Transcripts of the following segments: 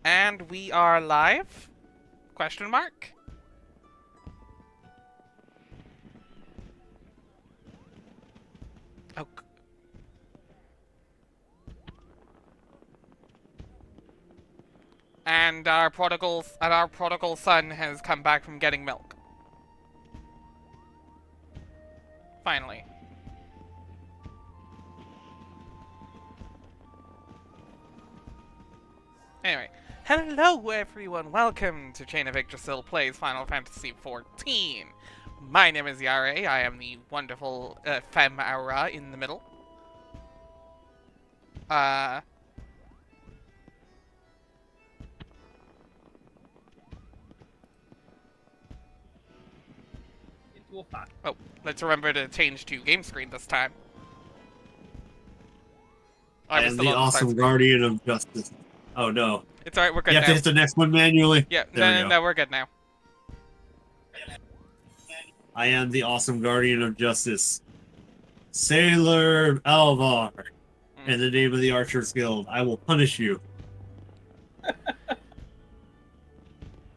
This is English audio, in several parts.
And we are live? Question mark? Oh. And our prodigal son has come back from getting milk. Finally. Anyway, hello everyone, welcome to Chain of Yggdrasil Plays Final Fantasy XIV. My name is Yare, I am the wonderful femme aura in the middle. Oh, let's remember to change to game screen this time. I am the awesome guardian of justice. Oh no. It's alright, we're good now. You have to hit the next one manually? Yeah, no, we're good now. I am the awesome guardian of justice. Sailor Alvar. In the name of the Archers Guild, I will punish you.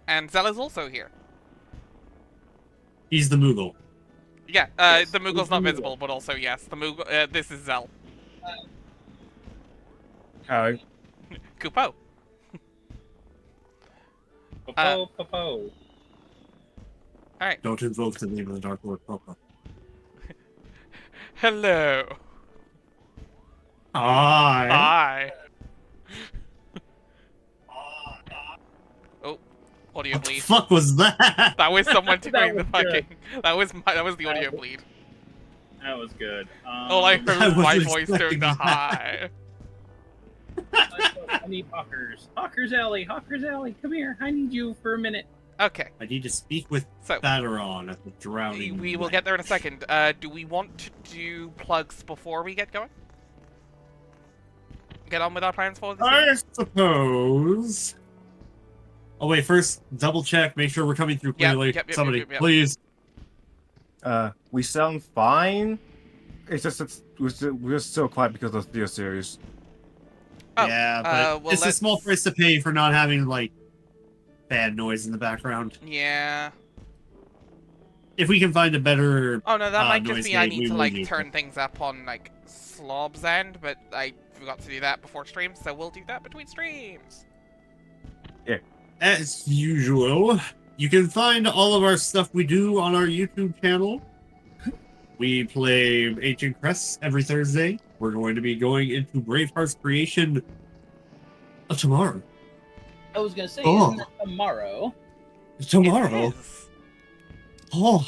And Zella's also here. He's the Moogle. Yeah, Yes, the Moogle's not visible, but also yes, the Moogle. This is Zell. Hi. Kupo. Popo. Alright. Don't invoke the name of the Dark Lord Popo. Hello. Hi. Hi. Oh, audio What bleed. the fuck was that? That was someone doing the was fucking. That was the audio bleed. That was good. All I heard I was my wasn't voice doing expecting the that. hi. I need Hawkers. Hawkers Alley. Come here. I need you for a minute. Okay, I need to speak with so Bateron at the drowning. we will get there in a second. Do we want to do plugs before we get going? Get on with our plans for this I evening? suppose. Oh wait, first double check, make sure we're coming through clearly. Yep, Somebody, yep. please. We sound fine. It's just we're still quiet because of the series. Oh, Yeah, but well, it's a small price to pay for not having like bad noise in the background. Yeah. If we can find a better Oh no, that might just noise be I gate, need we to will like use turn it. things up on like Slob's end, but I forgot to do that before streams, so we'll do that between streams. As usual, you can find all of our stuff we do on our YouTube channel. We play Ancient Crests every Thursday. We're going to be going into Braveheart's creation tomorrow. I was gonna say Oh. isn't it tomorrow. Tomorrow. It is. Oh.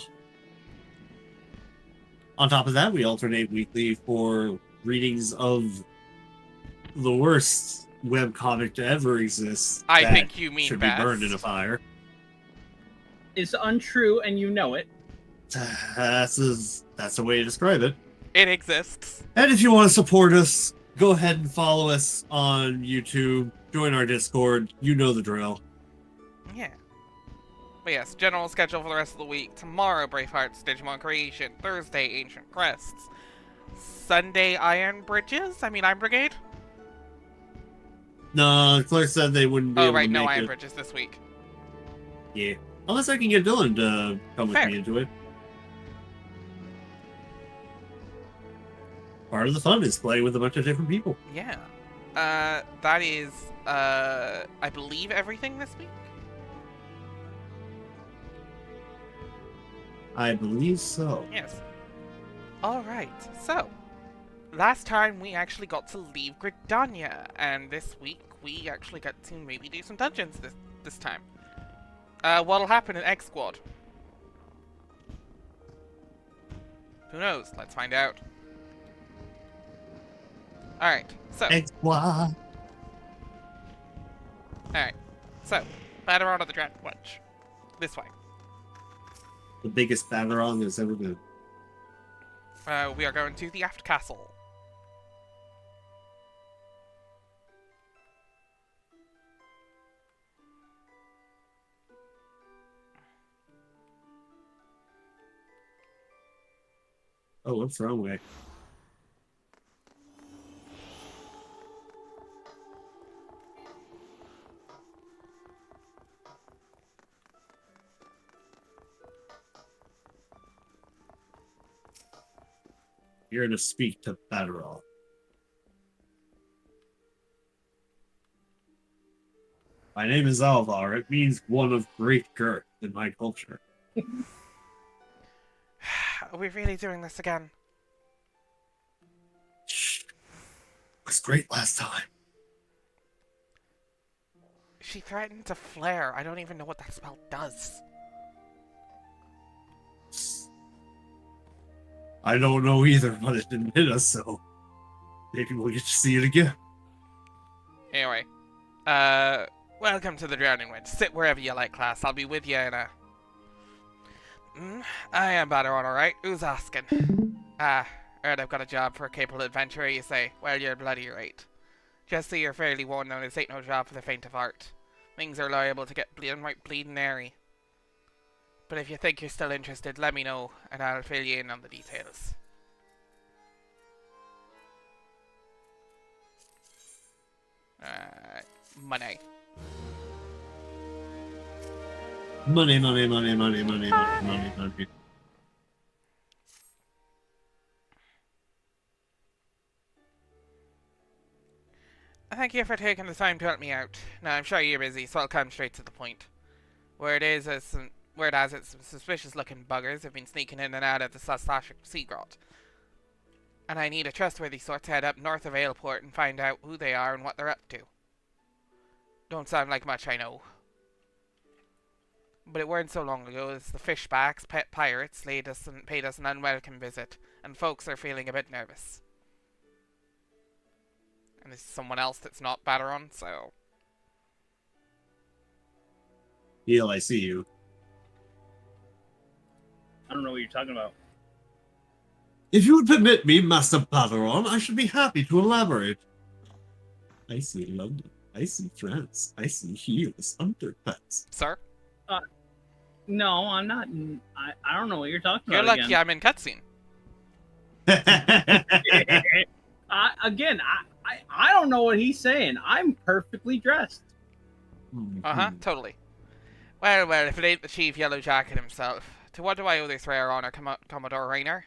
On top of that, we alternate weekly for readings of the worst webcomic to ever exist. I that think you mean should best. be burned in a fire. It's untrue, and you know it. That's a way to describe it. It exists. And if you want to support us, go ahead and follow us on YouTube. Join our Discord. You know the drill. Yeah. But yes, general schedule for the rest of the week. Tomorrow, Braveheart's Digimon Creation. Thursday, Ancient Crests. Sunday, Iron Brigade? No, Claire said they wouldn't be Oh, able right, to no make Iron it. Bridges this week. Yeah. Unless I can get Dylan to come Fair. with me into it. Part of the fun is playing with a bunch of different people. Yeah. That is, I believe everything this week? I believe so. Yes. Alright, so, last time we actually got to leave Gridania, and this week we actually got to maybe do some dungeons this time. What'll happen in X Squad? Who knows? Let's find out. Alright, so, X-Y. ladder out of the Dragon Punch. This way. The biggest Baveron there's ever been. We are going to the Aft Castle. Oh, what's the wrong way? Here to speak to Federal. My name is Alvar. It means one of great girth in my culture. Are we really doing this again? Shh. It was great last time. She threatened to flare. I don't even know what that spell does. I don't know either, but it didn't hit us, so maybe we'll get to see it again. Anyway, welcome to the Drowning Witch. Sit wherever you like, class. I'll be with you in a... I am better on, alright? Who's asking? Heard I've got a job for a capable adventurer, you say. Well, you're bloody right. Just so you're fairly warned now, this ain't no job for the faint of heart. Things are liable to get bleeding airy. But if you think you're still interested, let me know, and I'll fill you in on the details. Money. Money, money, money, money, money, money, money, money. Thank you for taking the time to help me out. Now, I'm sure you're busy, so I'll come straight to the point. Word has it, some suspicious-looking buggers have been sneaking in and out of the Sastasha Sea Grot. And I need a trustworthy sort to head up north of Aleport and find out who they are and what they're up to. Don't sound like much, I know. But it weren't so long ago as the fishbacks, pet pirates, paid us an unwelcome visit, and folks are feeling a bit nervous. And there's someone else that's not Baderon, so... Heal, I see you. I don't know what you're talking about. If you would permit me, Master Baderon, I should be happy to elaborate. I see London. I see France. I see heels, underpants. Sir? No, I'm not. I don't know what you're talking You're about. lucky I'm in cutscene. Again, I don't know what he's saying. I'm perfectly dressed. Uh-huh, totally. Well, if it ain't the Chief Yellow Jacket himself, to what do I owe this rare honor, Commodore Raynor?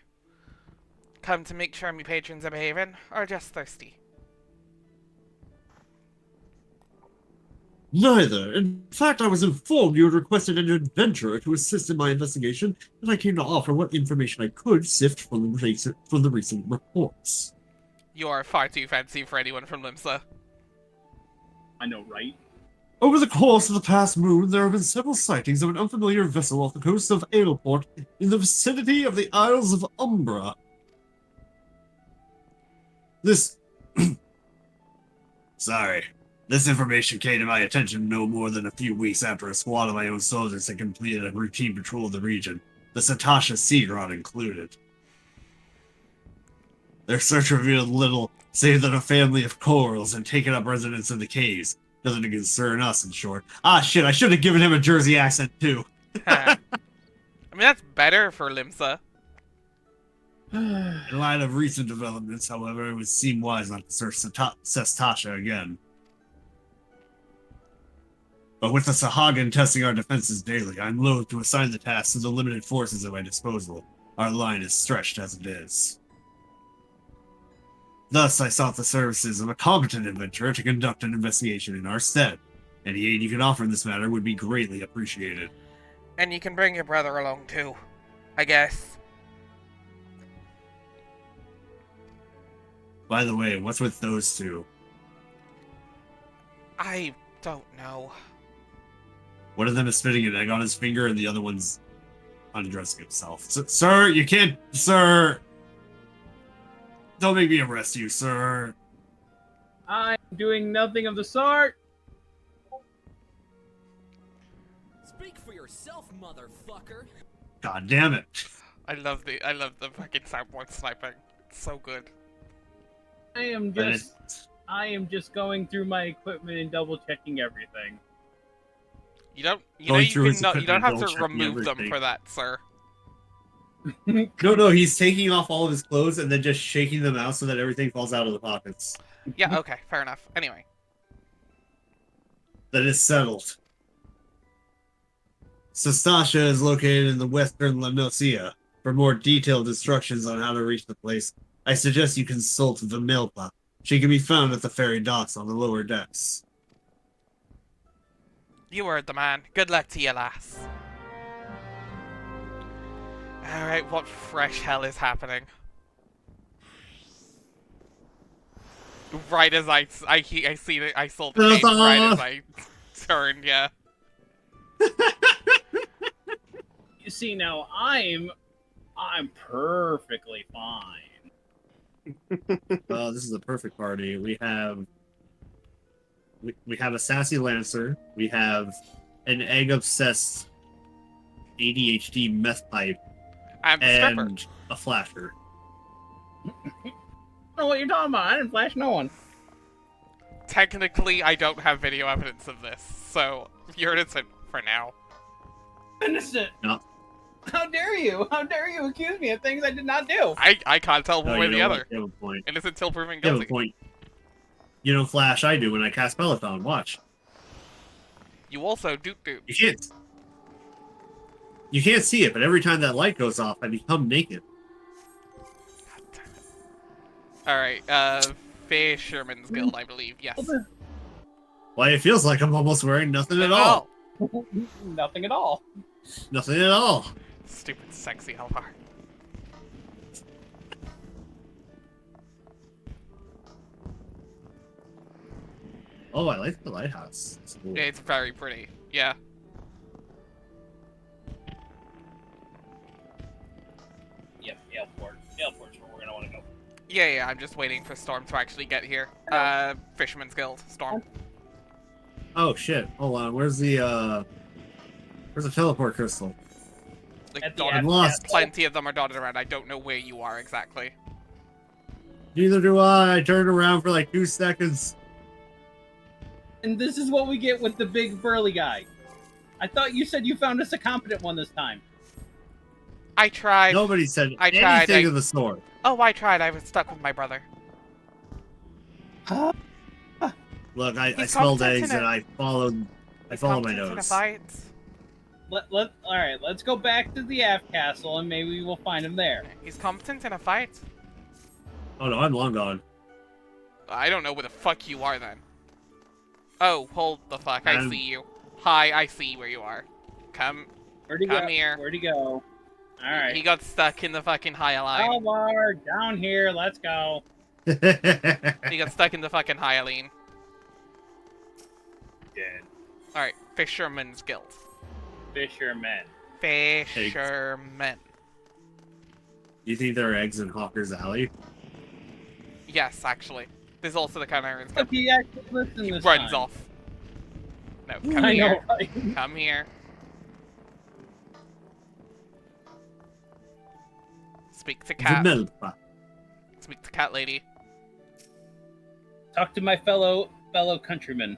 Come to make sure me patrons are behaving, or just thirsty? Neither. In fact, I was informed you had requested an adventurer to assist in my investigation, and I came to offer what information I could sift from the recent reports. You are far too fancy for anyone from Limsa. I know, right? Over the course of the past moon, there have been several sightings of an unfamiliar vessel off the coast of Aleport in the vicinity of the Isles of Umbra. Sorry. This information came to my attention no more than a few weeks after a squad of my own soldiers had completed a routine patrol of the region, the Sastasha Sea Grot included. Their search revealed little, save that a family of corals had taken up residence in the caves. Doesn't concern us, in short. Ah, shit, I should have given him a Jersey accent, too. I mean, that's better for Limsa. In light of recent developments, however, it would seem wise not to search Sastasha again. But with the Sahagan testing our defenses daily, I'm loath to assign the task to the limited forces at my disposal. Our line is stretched as it is. Thus, I sought the services of a competent adventurer to conduct an investigation in our stead. Any aid you can offer in this matter would be greatly appreciated. And you can bring your brother along too, I guess. By the way, what's with those two? I don't know. One of them is spitting an egg on his finger, and the other one's undressing himself. Sir, you can't... Sir! Don't make me arrest you, sir. I'm doing nothing of the sort. Speak for yourself, motherfucker. God damn it. I love the fucking soundboard sniping. It's so good. I am just going through my equipment and double checking everything. You don't Going through his you don't equipment, have to double-checking remove them everything. for that, sir. No, he's taking off all of his clothes and then just shaking them out so that everything falls out of the pockets. Yeah, okay, fair enough. Anyway. That is settled. Sastasha is located in the western Lemnosia. For more detailed instructions on how to reach the place, I suggest you consult Vamilpa. She can be found at the ferry docks on the lower decks. You heard the man. Good luck to you, lass. Alright, what fresh hell is happening? Right as I see that I saw the case right as I turned, yeah. You see, now I'm perfectly fine. Well, this is a perfect party. We have a sassy lancer. We have an egg-obsessed ADHD meth pipe. I'm the stripper. And a flasher. I don't know what you're talking about. I didn't flash no one. Technically, I don't have video evidence of this, so you're innocent for now. Innocent. No. How dare you? How dare you accuse me of things I did not do? I can't tell one way or the other. You have a point. Innocent till proven You have guilty. a point. You know, Flash, I do when I cast Peloton. Watch. You also do. You can't see it, but every time that light goes off, I become naked. Alright, Fisherman's Guild, I believe, yes. Why, it feels like I'm almost wearing nothing at all. Nothing at all. Nothing at all. Stupid sexy Alvar. Oh, I like the lighthouse. It's cool. It's very pretty, yeah. Yep, airport. Airport's where we're gonna want to go. Yeah, I'm just waiting for Storm to actually get here. Fisherman's Guild, Storm. Oh shit! Hold on. Where's the teleport crystal? Like, At the dotted, I'm lost. plenty of them are dotted around. I don't know where you are exactly. Neither do I. I turned around for like 2 seconds. And this is what we get with the big burly guy. I thought you said you found us a competent one this time. I tried. Nobody said I tried, anything of the sort. Oh, I tried. I was stuck with my brother. Look, I He's smelled competent eggs in and it. I followed my In a nose. fight. All right, let's go back to the aft castle and maybe we'll find him there. He's competent in a fight. Oh no, I'm long gone. I don't know where the fuck you are then. Oh, hold the fuck. I I'm- see you. Hi, I see where you are. Come Where'd he go? Come here. Where'd he go? All right. He got stuck in the fucking high line. Alvar, down here. Let's go. He got stuck in the fucking high line. Dead. Alright, Fisherman's Guild. Fishermen. Fishermen. You think there are eggs in Hawker's Alley? Yes, actually. There's also the Chimera's Guild. Look, he actually listened He this runs time. off. No, come I here. know, right? Come here. Speak to cat. Vamilpa. Speak to cat lady. Talk to my fellow countrymen.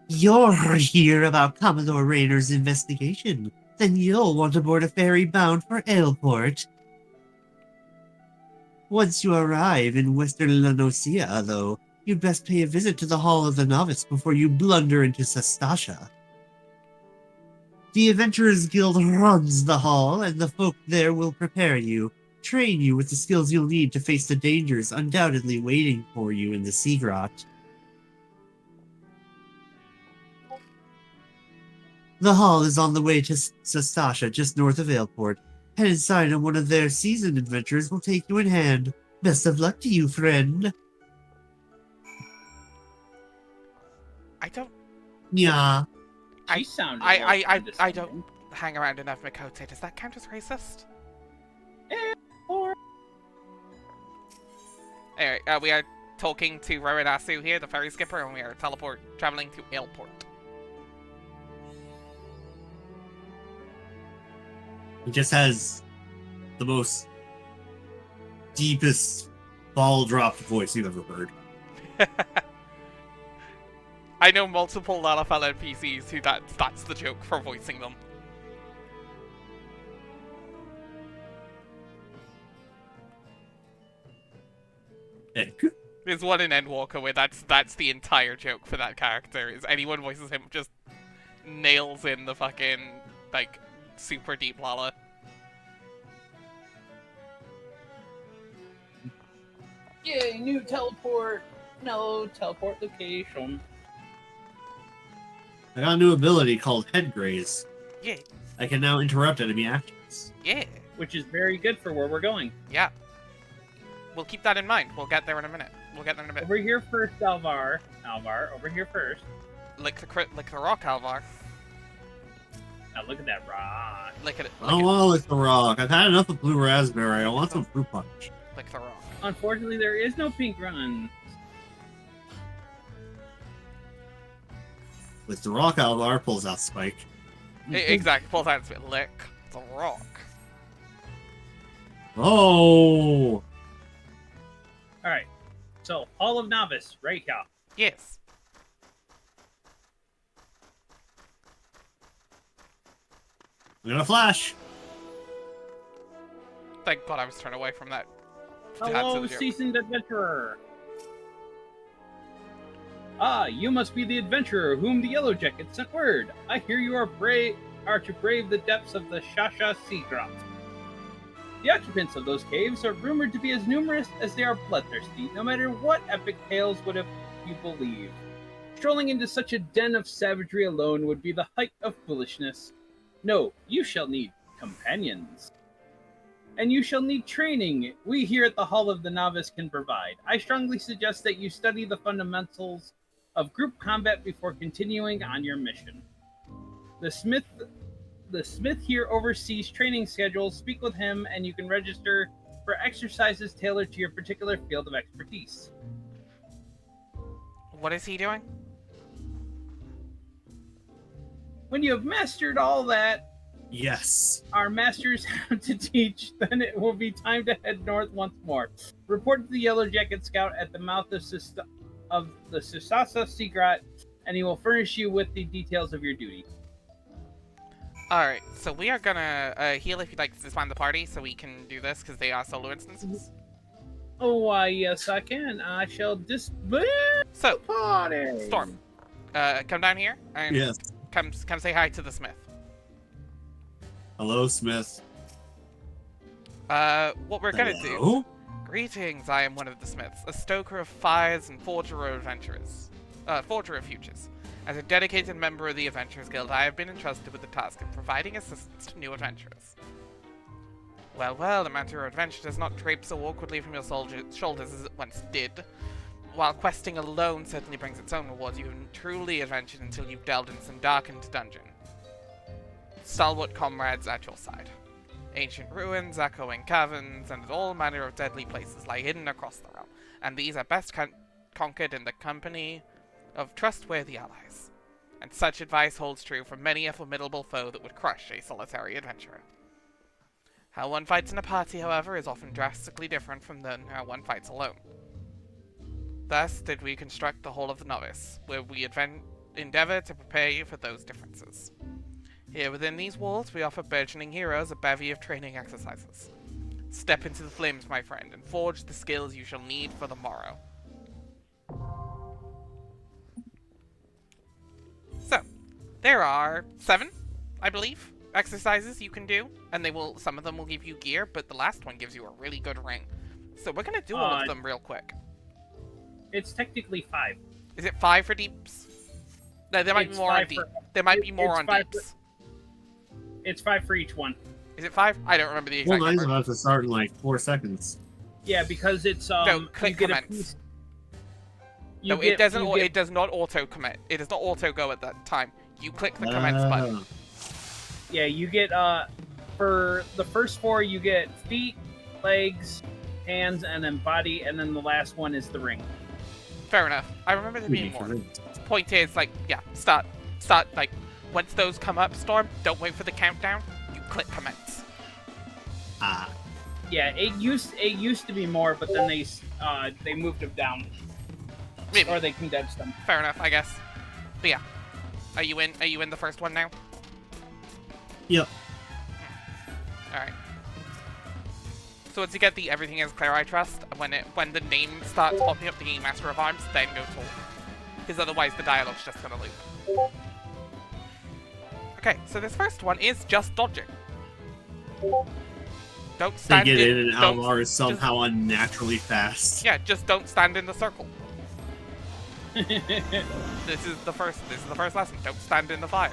You're here about Commodore Rayner's investigation. Then you'll want to board a ferry bound for Ailport. Once you arrive in Western Lanosia, though, you'd best pay a visit to the Hall of the Novice before you blunder into Sastasha. The Adventurers Guild runs the hall, and the folk there will prepare you, train you with the skills you'll need to face the dangers undoubtedly waiting for you in the Sea Grot. The hall is on the way to Sastasha, just north of Ailport. Head inside and one of their seasoned adventurers will take you in hand. Best of luck to you, friend. I don't Yeah. She sounded I condescending. don't hang around enough Makote. Does that count as racist? Or Anyway, we are talking to Raranasu here, the ferry skipper, and we are traveling to Ailport. He just has the most deepest ball dropped voice you've ever heard. I know multiple Lalafell NPCs who that's the joke for voicing them. Egg. There's one in Endwalker where that's the entire joke for that character, is anyone voices him just nails in the fucking, like, super deep Lala. Yay, new teleport. No, teleport location. I got a new ability called Head Graze. Yeah. I can now interrupt enemy actions. Yeah. Which is very good for where we're going. Yeah. We'll keep that in mind. We'll get there in a minute. We'll get there in a bit. Over here first, Alvar. Alvar, over here first. Lick the rock, Alvar. Now look at that rock. Lick it. I don't want to lick the rock. I've had enough of blue raspberry. I want some fruit punch. Lick the rock. Unfortunately, there is no pink run. With the rock, Alvar pulls out Spike. Exactly. Pull that and lick the rock. Oh! Alright. So, Hall of Novice, right here. Yes. I'm gonna flash. Thank God I was turned away from that. Hello, That's a joke. seasoned adventurer. Ah, you must be the adventurer whom the Yellow Jackets sent word. I hear you are to brave the depths of the Shasha Sea Grot. The occupants of those caves are rumored to be as numerous as they are bloodthirsty, no matter what epic tales would have you believe. Strolling into such a den of savagery alone would be the height of foolishness. No, you shall need companions. And you shall need training we here at the Hall of the Novice can provide. I strongly suggest that you study the fundamentals of group combat before continuing on your mission. The smith here oversees training schedules. Speak with him and you can register for exercises tailored to your particular field of expertise. What is he doing? When you have mastered all that Yes. our masters have to teach, then it will be time to head north once more. Report to the Yellow Jacket Scout at the mouth of the Susasa Seagrat, and he will furnish you with the details of your duty. Alright, so we are gonna heal if you'd like to disband the party so we can do this because they are solo instances. Oh, why, yes, I can. I shall disband So, the party. Storm, come down here and Yes. come say hi to the smith. Hello, Smith. What we're gonna do. Hello? Greetings, I am one of the smiths, a stoker of fires and forger of adventurers. Forger of futures. As a dedicated member of the Adventurers Guild, I have been entrusted with the task of providing assistance to new adventurers. Well, the matter of adventure does not drape so awkwardly from your shoulders as it once did. While questing alone certainly brings its own rewards, you haven't truly adventured until you've delved in some darkened dungeon. Stalwart comrades at your side. Ancient ruins, echoing caverns, and all manner of deadly places lie hidden across the realm, and these are best conquered in the company of trustworthy allies. And such advice holds true for many a formidable foe that would crush a solitary adventurer. How one fights in a party, however, is often drastically different from how one fights alone. Thus did we construct the Hall of the Novice, where we endeavor to prepare you for those differences. Here within these walls, we offer burgeoning heroes a bevy of training exercises. Step into the flames, my friend, and forge the skills you shall need for the morrow. So, there are 7, I believe, exercises you can do, and some of them will give you gear, but the last one gives you a really good ring. So we're gonna do all of them real quick. It's technically 5. Is it 5 for deeps? No, there might be It's more on 5 deep. for- There might be more it's on 5 deeps. It's 5 for each one. Is it 5? I don't remember the Well, exact mine's number. about to start in like 4 seconds. Yeah, because it's No, click you get commence. a piece. No, it doesn't. It does not auto commit. It does not auto go at that time. You click the commence button. Yeah, you get for the first 4 you get feet, legs, hands, and then body, and then the last one is the ring. Fair enough. I remember there being more. Point is, like, yeah, start. Like, once those come up, Storm, don't wait for the countdown. You click commence. Ah. Yeah, it used to be more, but then they moved them down, Maybe. or they condensed them. Fair enough, I guess. But yeah, are you in the first one now? Yep. All right. So once you get the everything is clear, I trust, when the name starts popping up, the Game Master of Arms, then go talk, because otherwise the dialogue's just gonna loop. Okay, so this first one is just dodging. Don't They stand get in, and don't- Alvar is somehow unnaturally fast. Yeah, just don't stand in the circle. This is the first lesson. Don't stand in the fire.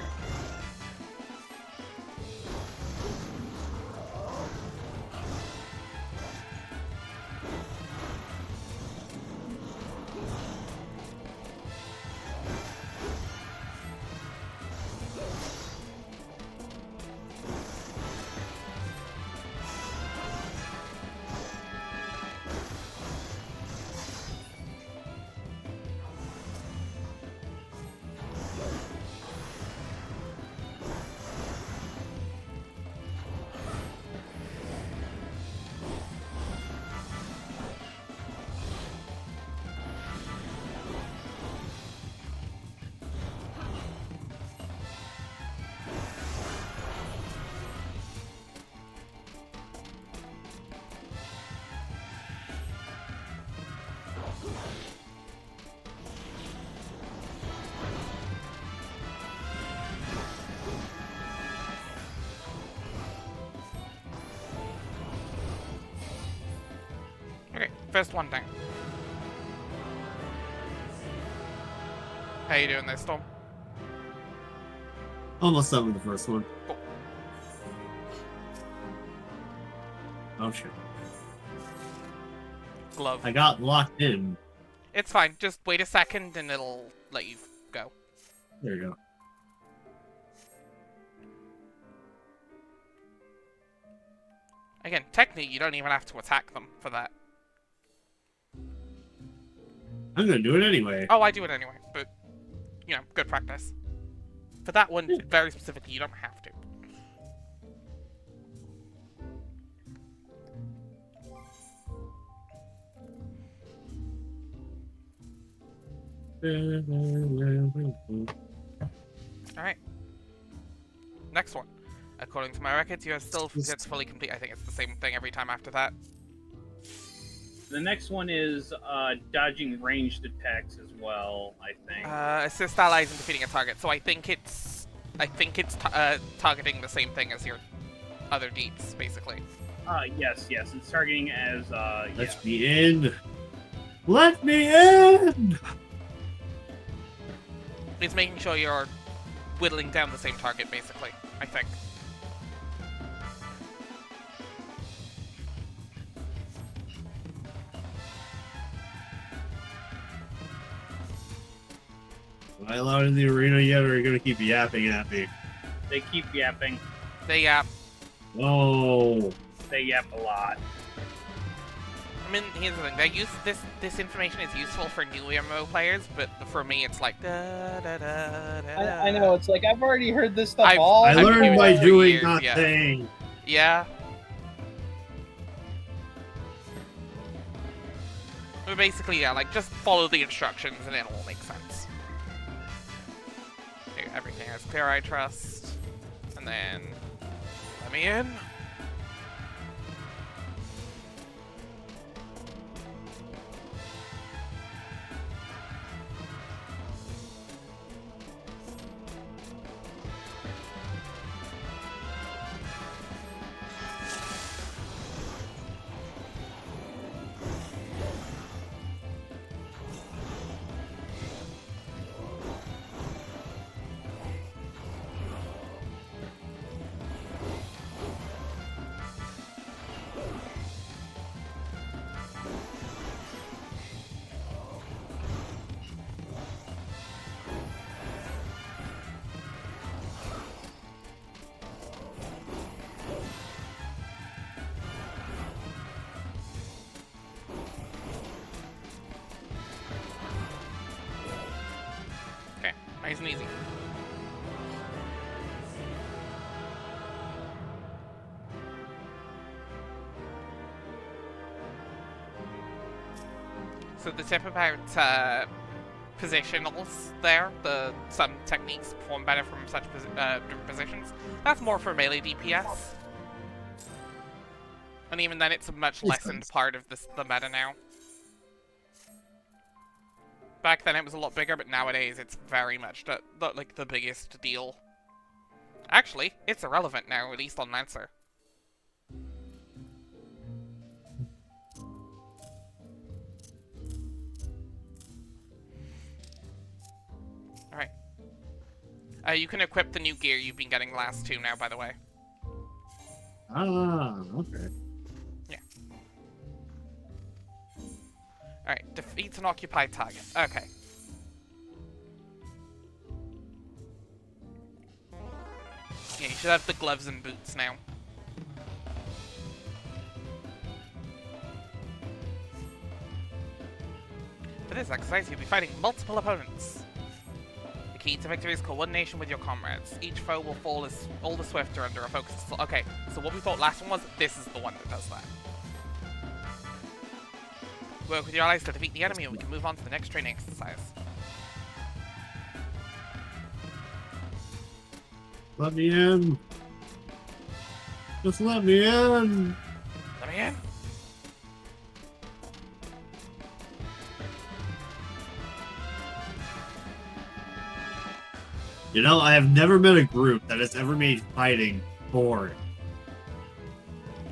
Okay, first one down. How you doing there, Storm? Almost done with the first one. Cool. Oh shit. Glove. I got locked in. It's fine. Just wait a second and it'll let you go. There you go. Again, technically, you don't even have to attack them for that. I'm gonna do it anyway. Oh, I do it anyway, but, you know, good practice. For that one, very specifically, you don't have to. Alright. Next one. According to my records, you have still it's fully complete. I think it's the same thing every time after that. The next one is dodging ranged attacks as well, I think. Assist allies in defeating a target. So I think it's targeting the same thing as your other deeds, basically. Yes, it's targeting as, Let me in! Let me in! It's making sure you're whittling down the same target, basically, I think. Am I allowed in the arena yet, or are you gonna keep yapping at me? They keep yapping. They yap. Oh. They yap a lot. I mean, here's the thing. This information is useful for new MMO players, but for me, it's like da da da da. I know, it's like, I've already heard this stuff I've- all I I've learned used by it for doing, years, not yeah. saying. Yeah. But basically, yeah, like, just follow the instructions and it'll all make sense. Okay, everything is clear, I trust. And then... let me in. Okay, nice and easy. So the tip about positionals there, some techniques perform better from such different positions, that's more for melee DPS. And even then, it's a much lessened part of the meta now. Back then it was a lot bigger, but nowadays it's very much like the biggest deal. Actually, it's irrelevant now, at least on Lancer. You can equip the new gear you've been getting last two now, by the way. Ah, okay. Yeah. Alright, defeats an occupied target. Okay. Yeah, you should have the gloves and boots now. For this exercise, you'll be fighting multiple opponents. The key to victory is coordination with your comrades. Each foe will fall as all the swifter under a focused assault. Okay, so what we thought last one was, this is the one that does that. Work with your allies to defeat the enemy and we can move on to the next training exercise. Let me in. Just let me in. Let me in. You know, I have never met a group that has ever made fighting boring.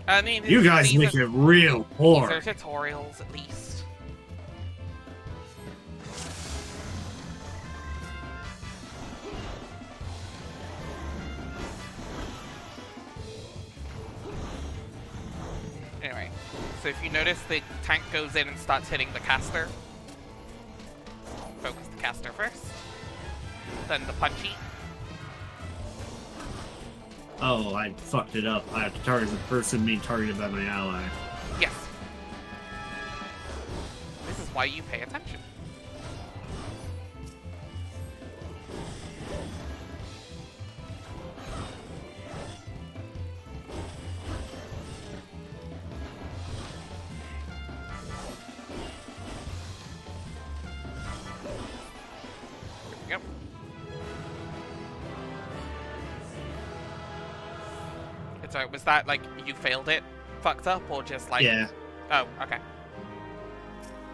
I mean, You guys these make are- it real These boring. are tutorials, at least. Anyway, so if you notice, the tank goes in and starts hitting the caster. Focus the caster first. Then the punchy. Oh, I fucked it up. I have to target the person being targeted by my ally. Yes. This is why you pay attention. Here we go. It's alright, was that like you failed it, fucked up, or just like... Yeah. Oh, okay.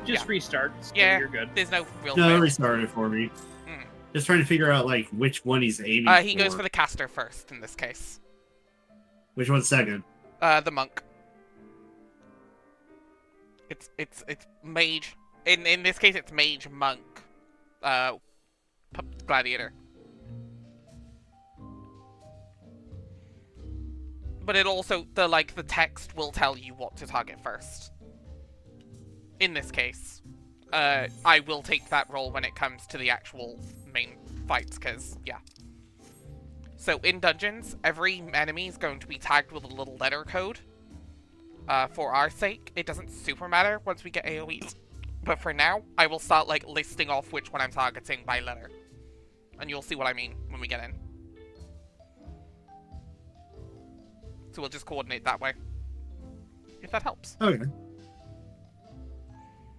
Just Yeah. restart. So Yeah. you're good. There's no real No, it fail. restarted for me. Mm. Just trying to figure out like which one he's aiming He goes for the caster first in this case. Which one's second? The monk. It's mage. In this case, it's mage, monk, gladiator. But it also the text will tell you what to target first. In this case, I will take that role when it comes to the actual main fights, because yeah. So in dungeons, every enemy is going to be tagged with a little letter code. For our sake, it doesn't super matter once we get AoEs. But for now, I will start like listing off which one I'm targeting by letter. And you'll see what I mean when we get in. So we'll just coordinate that way. If that helps. Okay.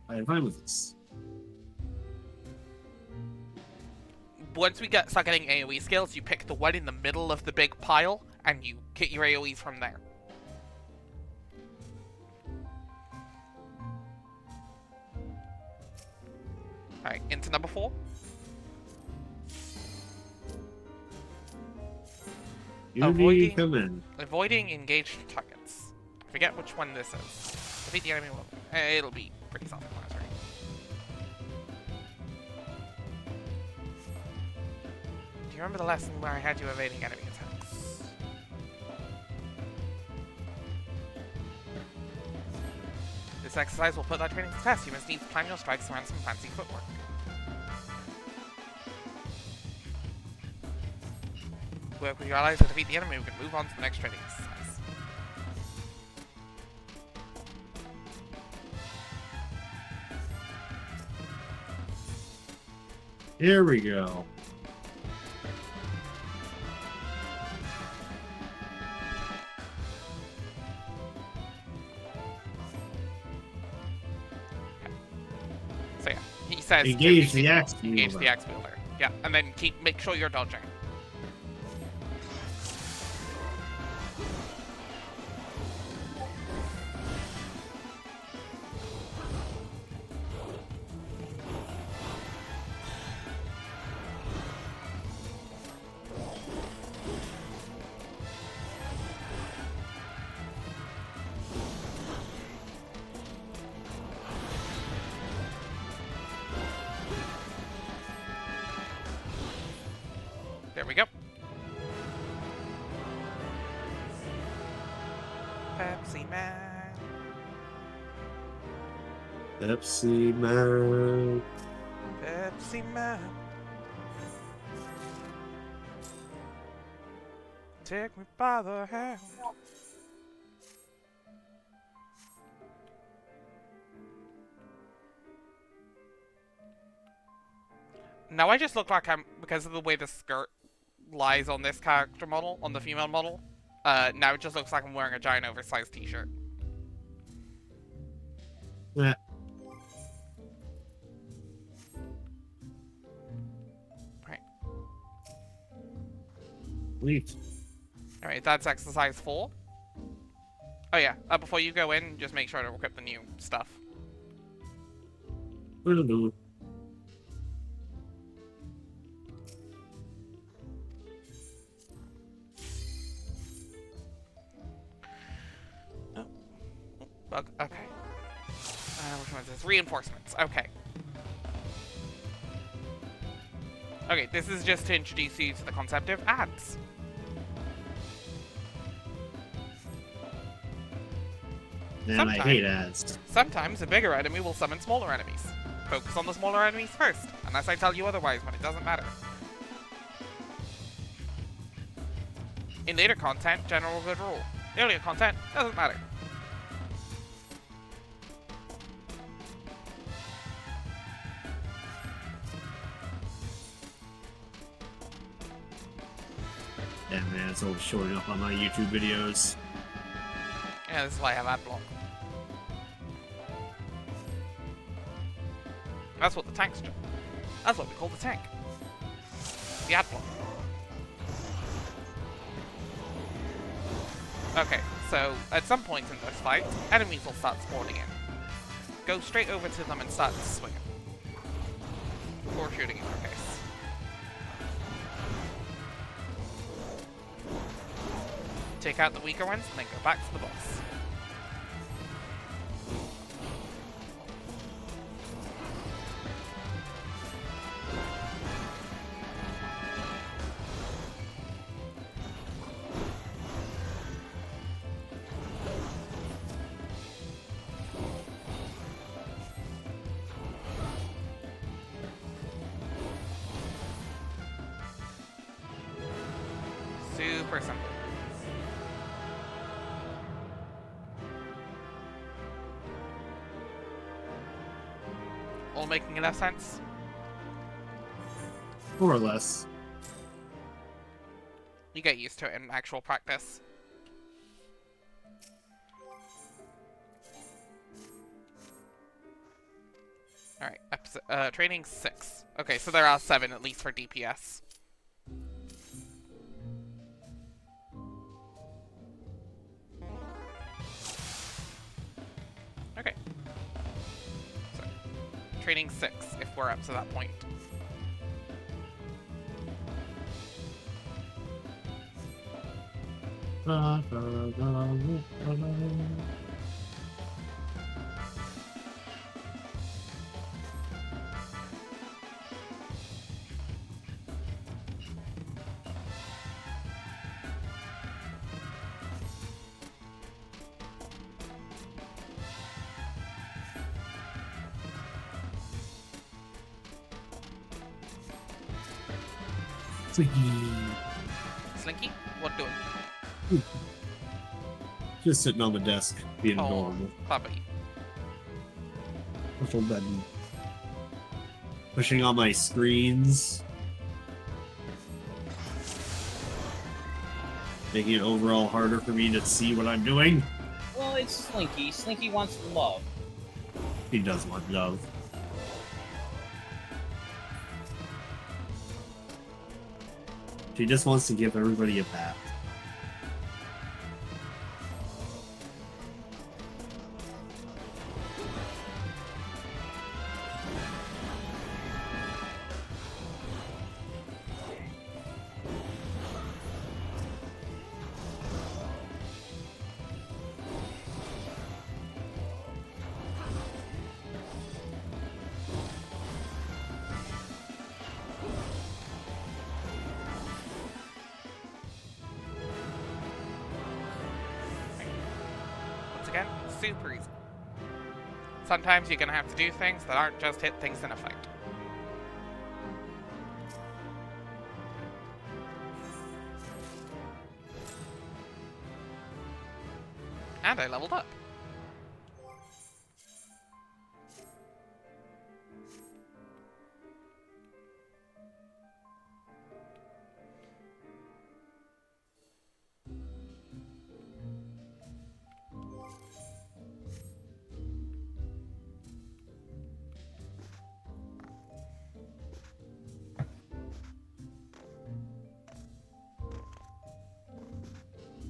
I am fine with this. Once we start getting AoE skills, you pick the one in the middle of the big pile, and you get your AoEs from there. Alright, into number 4. Unity, come in. Avoiding engaged targets. I forget which one this is. Defeat the enemy will... it'll be pretty self-explanatory. Do you remember the lesson where I had you evading enemy attacks? This exercise will put that training to test. You must needs plan your strikes around some fancy footwork. Work with your allies to defeat the enemy. We can move on to the next training exercise. Here we go. So yeah, he says Engage the axe engage wielder. the axe wielder. Yeah, and then make sure you're dodging. There we go. Pepsi Man. Pepsi Man. Pepsi Man. Take me by the hand. Now I just look like I'm, because of the way the skirt lies on this character model, on the female model, now it just looks like I'm wearing a giant oversized t-shirt. Yeah. Right. Neat. Alright, that's exercise 4. Oh yeah, before you go in, just make sure to equip the new stuff. Will do. Okay. Which one is this? Reinforcements. Okay. Okay, this is just to introduce you to the concept of ads. Man, I hate ads. Sometimes a bigger enemy will summon smaller enemies. Focus on the smaller enemies first, unless I tell you otherwise, but it doesn't matter. In later content, general good rule. Earlier content, doesn't matter. Yeah, man, it's always showing up on my YouTube videos. Yeah, this is why I have ad block. That's what the tanks do. That's what we call the tank. The ad block. Okay, so at some point in this fight, enemies will start spawning in. Go straight over to them and start swinging. Or shooting in your case. Take out the weaker ones, and then go back to the boss. Super simple. All making enough sense? More or less. You get used to it in actual practice. Alright, training 6. Okay, so there are 7 at least for DPS. Okay. So, training 6, if we're up to that point. Slinky, what doing? Just sitting on the desk, being Oh, adorable. puppy. Little button. Pushing on my screens. Making it overall harder for me to see what I'm doing. Well, it's Slinky. Slinky wants love. He does want love. She just wants to give everybody a bath. super easy. Sometimes you're gonna have to do things that aren't just hit things in a fight. And I leveled up.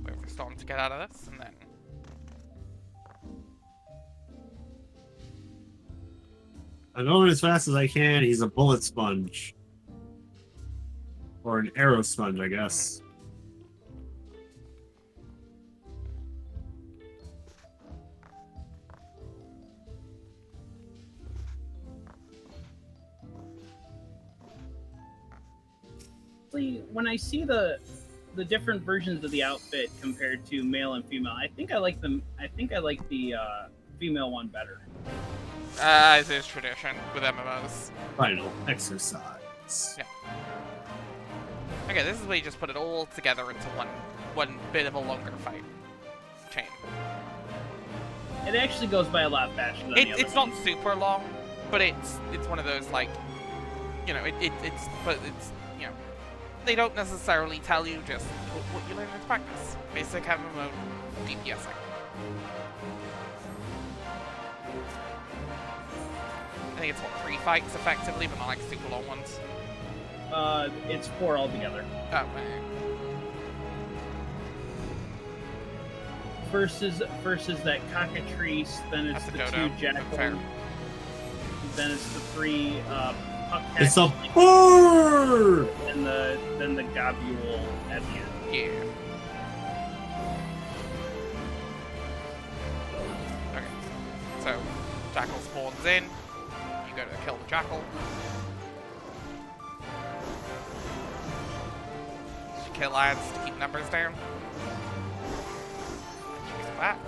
Wait for Storm to get out of this, and then... I'm going as fast as I can. He's a bullet sponge. Or an arrow sponge, I guess. When I see the different versions of the outfit compared to male and female, I think I like them. I think I like the female one better. As is tradition with MMOs. Final exercise. Yeah. Okay, this is where you just put it all together into one bit of a longer fight chain. It actually goes by a lot faster than the other It's one. not super long, but it's one of those, like, you know, it's you know, they don't necessarily tell you just what you learn in practice. Basic MMO DPSing. I think it's what, 3 fights effectively, but not like super long ones. It's 4 altogether. Oh man. Versus that cockatrice, then it's That's a the dodo. 2 jackal, Fair. then it's the 3 puck It's a hatchlings, bird! and then the gobule at the end. Yeah. Okay. So, jackal spawns in. You go to kill the jackal. Just kill ads to keep numbers down. Choose back.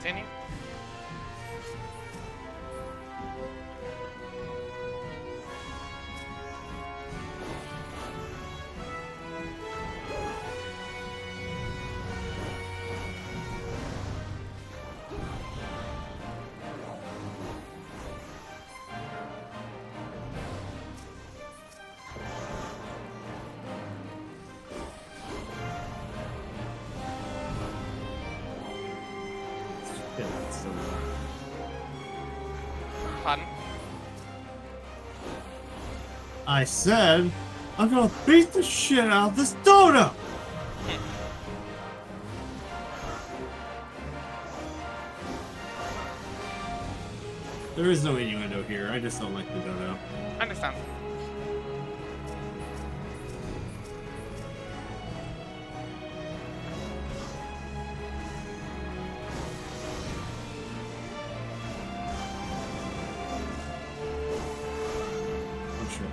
Continue. Yeah, that's so Pardon? I said, I'm gonna beat the shit out of this dodo! There is no innuendo here. I just don't like the dodo. Understand. I'm sure.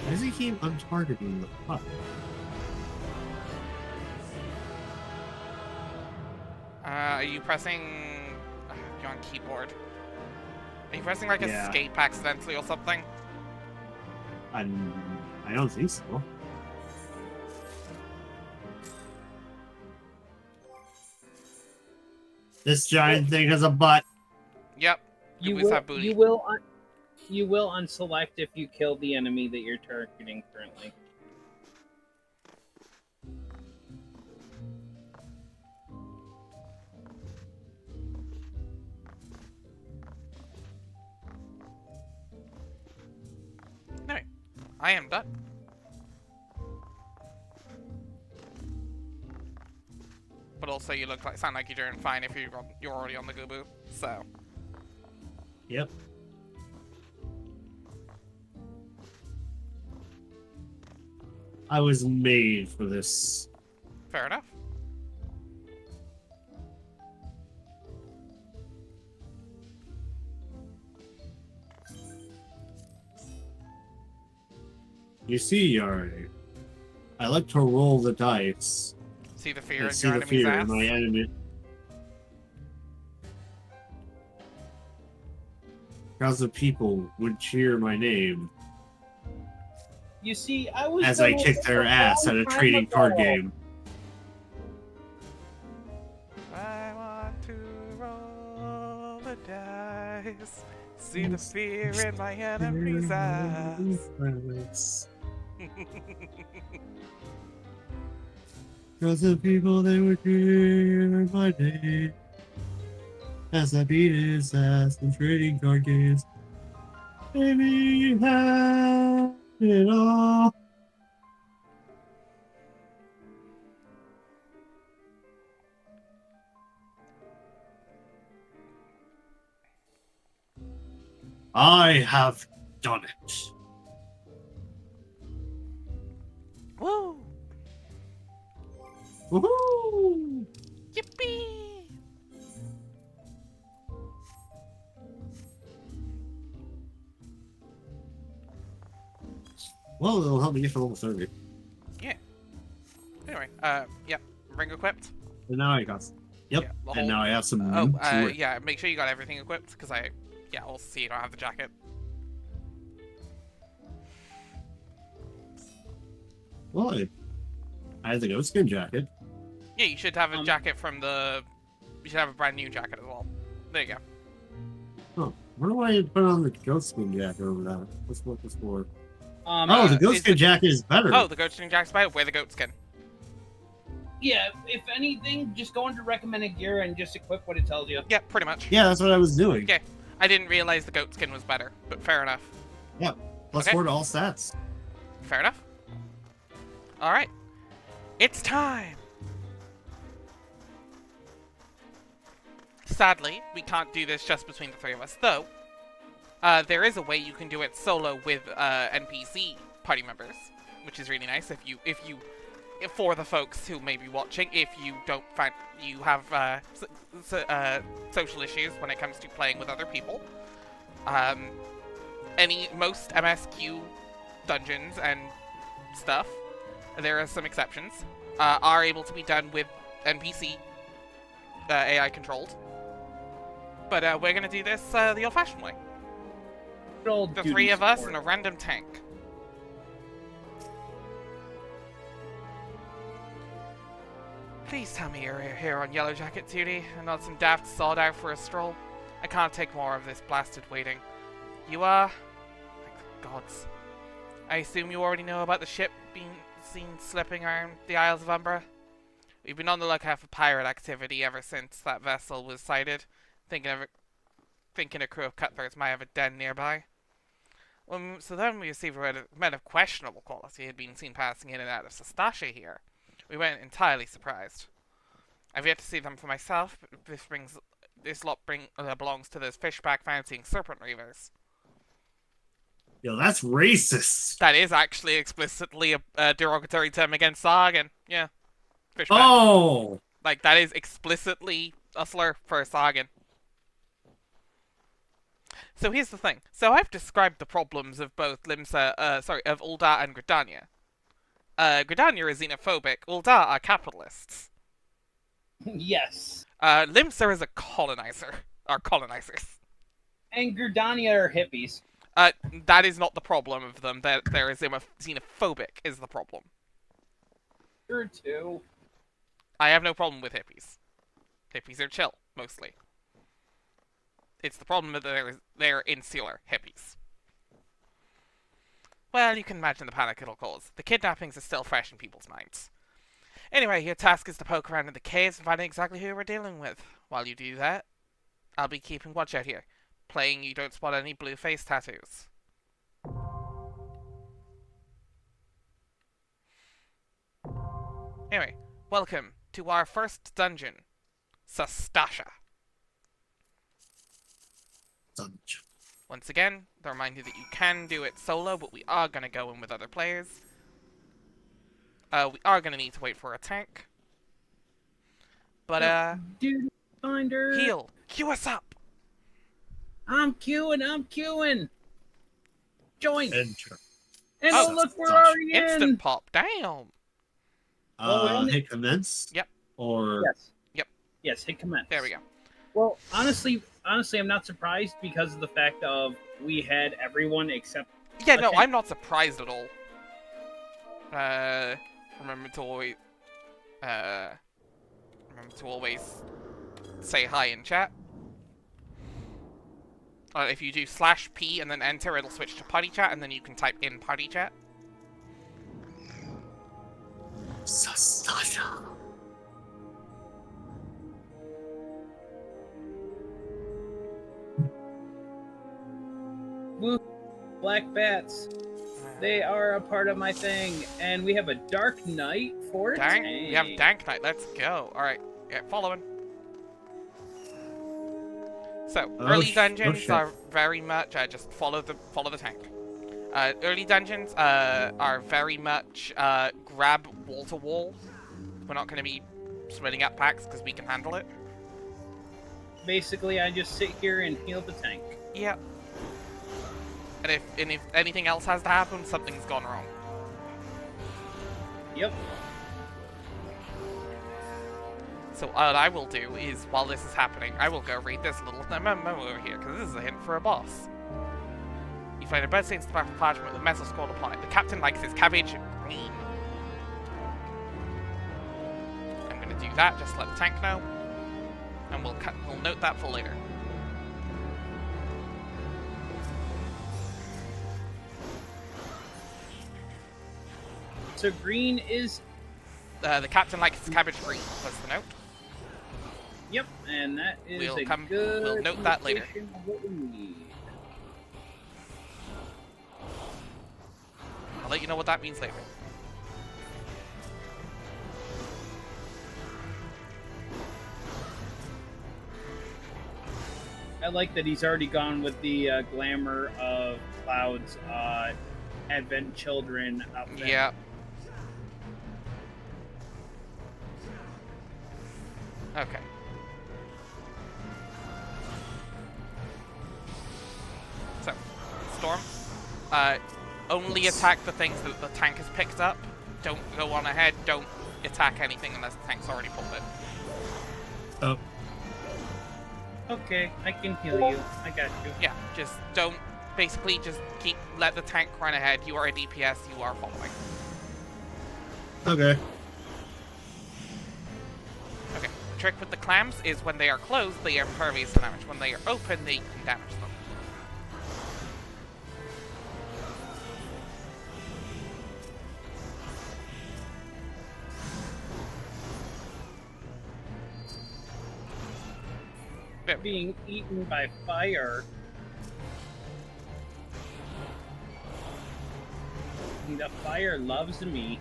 Why does he keep untargeting the puck? Are you pressing... you're on keyboard. Are you pressing like Yeah. escape accidentally or something? I don't think so. This giant thing has a butt. Yep. You Goobos will, have booty. you will unselect if you kill the enemy that you're targeting currently. Anyway, I am done. But also, you sound like you're doing fine if you're already on the Goobu. So, Yep. I was made for this. fair enough. You see, Yari, I like to roll the dice See the fear and in see your the enemy's fear ass? in my enemy. Crowds of people would cheer my name You see, I was as I gonna kick their a ass long at a time trading card ago. game. I want to roll the dice. See the fear in my enemy's eyes. Crowds of people, they would cheer my name as I beat his ass in trading card games. Baby, you had it all. I have done it. Woo! Woohoo! Yippee! Well, it'll help me get to level 30. Yeah. Anyway, yep. Ring equipped. And now I got. Yep. Yeah, the and whole- now I have some. Oh, loot to it. yeah. Make sure you got everything equipped, because also see you don't have the jacket. Well, I have the goat skin jacket. Yeah, you should have a jacket from the. You should have a brand new jacket as well. There you go. Oh, where do I put on the goat skin jacket over that? What's what this for? Um, Oh, the goat is skin it- jacket is better. Oh, the goat skin jacket's better. Wear the goat skin. yeah, if anything, just go into recommended gear and just equip what it tells you. Yeah, pretty much. Yeah, that's what I was doing. Okay. I didn't realize the goat skin was better, but fair enough. Plus Okay. 4 to all stats. Fair enough. Alright. It's time! Sadly, we can't do this just between the three of us, though. There is a way you can do it solo with NPC party members, which is really nice if for the folks who may be watching, if you don't find you have social issues when it comes to playing with other people. Most MSQ dungeons and stuff, there are some exceptions, are able to be done with NPC AI controlled. But we're gonna do this the old-fashioned way. The three of us and a random tank. Please tell me you're here on Yellow Jacket duty and not some daft sawed out for a stroll. I can't take more of this blasted waiting. You are? Thank the gods. I assume you already know about the ship being seen slipping around the Isles of Umbra? We've been on the lookout for pirate activity ever since that vessel was sighted, thinking a crew of cutthroats might have a den nearby. So then we received word that men of questionable quality had been seen passing in and out of Sastasha here. We weren't entirely surprised. I've yet to see them for myself, but this lot belongs to those fishback fountain serpent reavers. Yo, that's racist. That is actually explicitly a derogatory term against Sagan. Yeah. Fishback. Oh! Like, that is explicitly a slur for Sagan. So here's the thing. So I've described the problems of both of Ul'dah and Gridania. Gridania is xenophobic. Ul'dah are capitalists. Yes. Limser is a colonizer. Or colonizers. And Gridania are hippies. That is not the problem of them. There is xenophobic is the problem. Sure, too. I have no problem with hippies. Hippies are chill, mostly. It's the problem that they're insular hippies. Well, you can imagine the panic it'll cause. The kidnappings are still fresh in people's minds. Anyway, your task is to poke around in the caves and find exactly who we're dealing with. While you do that, I'll be keeping watch out here, playing you don't spot any blue face tattoos. Anyway, welcome to our first dungeon, Sastasha. Dungeon. Once again, to remind you that you can do it solo, but we are going to go in with other players. We are going to need to wait for a tank. But, Dude, finder. heal! Queue us up! I'm queuing. Join. Enter. And Oh, oh, look, we're gosh. already in. Instant pop, damn! Hit commence? Yep. Or... Yes. Yep. Yes, hit commence. There we go. Well, honestly, I'm not surprised because of the fact of we had everyone except. Yeah, no, Okay. I'm not surprised at all. Remember to always say hi in chat. If you do /P and then enter, it'll switch to party chat, and then you can type in party chat. Sastasha. Woo, black bats. They are a part of my thing, and we have a dark knight for a Dank, tank. we have Dank Knight. Let's go. All right, yeah, following. So early shit. dungeons are very much just follow the tank. Early dungeons are very much grab wall to wall. We're not going to be splitting up packs because we can handle it. Basically, I just sit here and heal the tank. Yeah. And if anything else has to happen, something's gone wrong. Yep. So what I will do is, while this is happening, I will go read this little memo over here, because this is a hint for a boss. You find a bloodstained parchment with a metal scroll upon it. The captain likes his cabbage green. I'm going to do that, just to let the tank know. And we'll note that for later. So green is. The captain likes his cabbage green, was the note. Yep, and that is We'll a come- good. we'll note that later. indication of what we need. I'll let you know what that means later. I like that he's already gone with the glamour of Cloud's Advent Children outfit. Yeah. Okay. So, Storm. Only attack the things that the tank has picked up. Don't go on ahead. Don't attack anything unless the tank's already pulled it. Oh. Okay, I can heal you. I got you. Yeah, just don't. Basically, just let the tank run ahead. You are a DPS. You are following. Okay. Okay. The trick with the clams is when they are closed, they are impervious to damage. When they are open, they can damage them. There. Being eaten by fire. The fire loves me.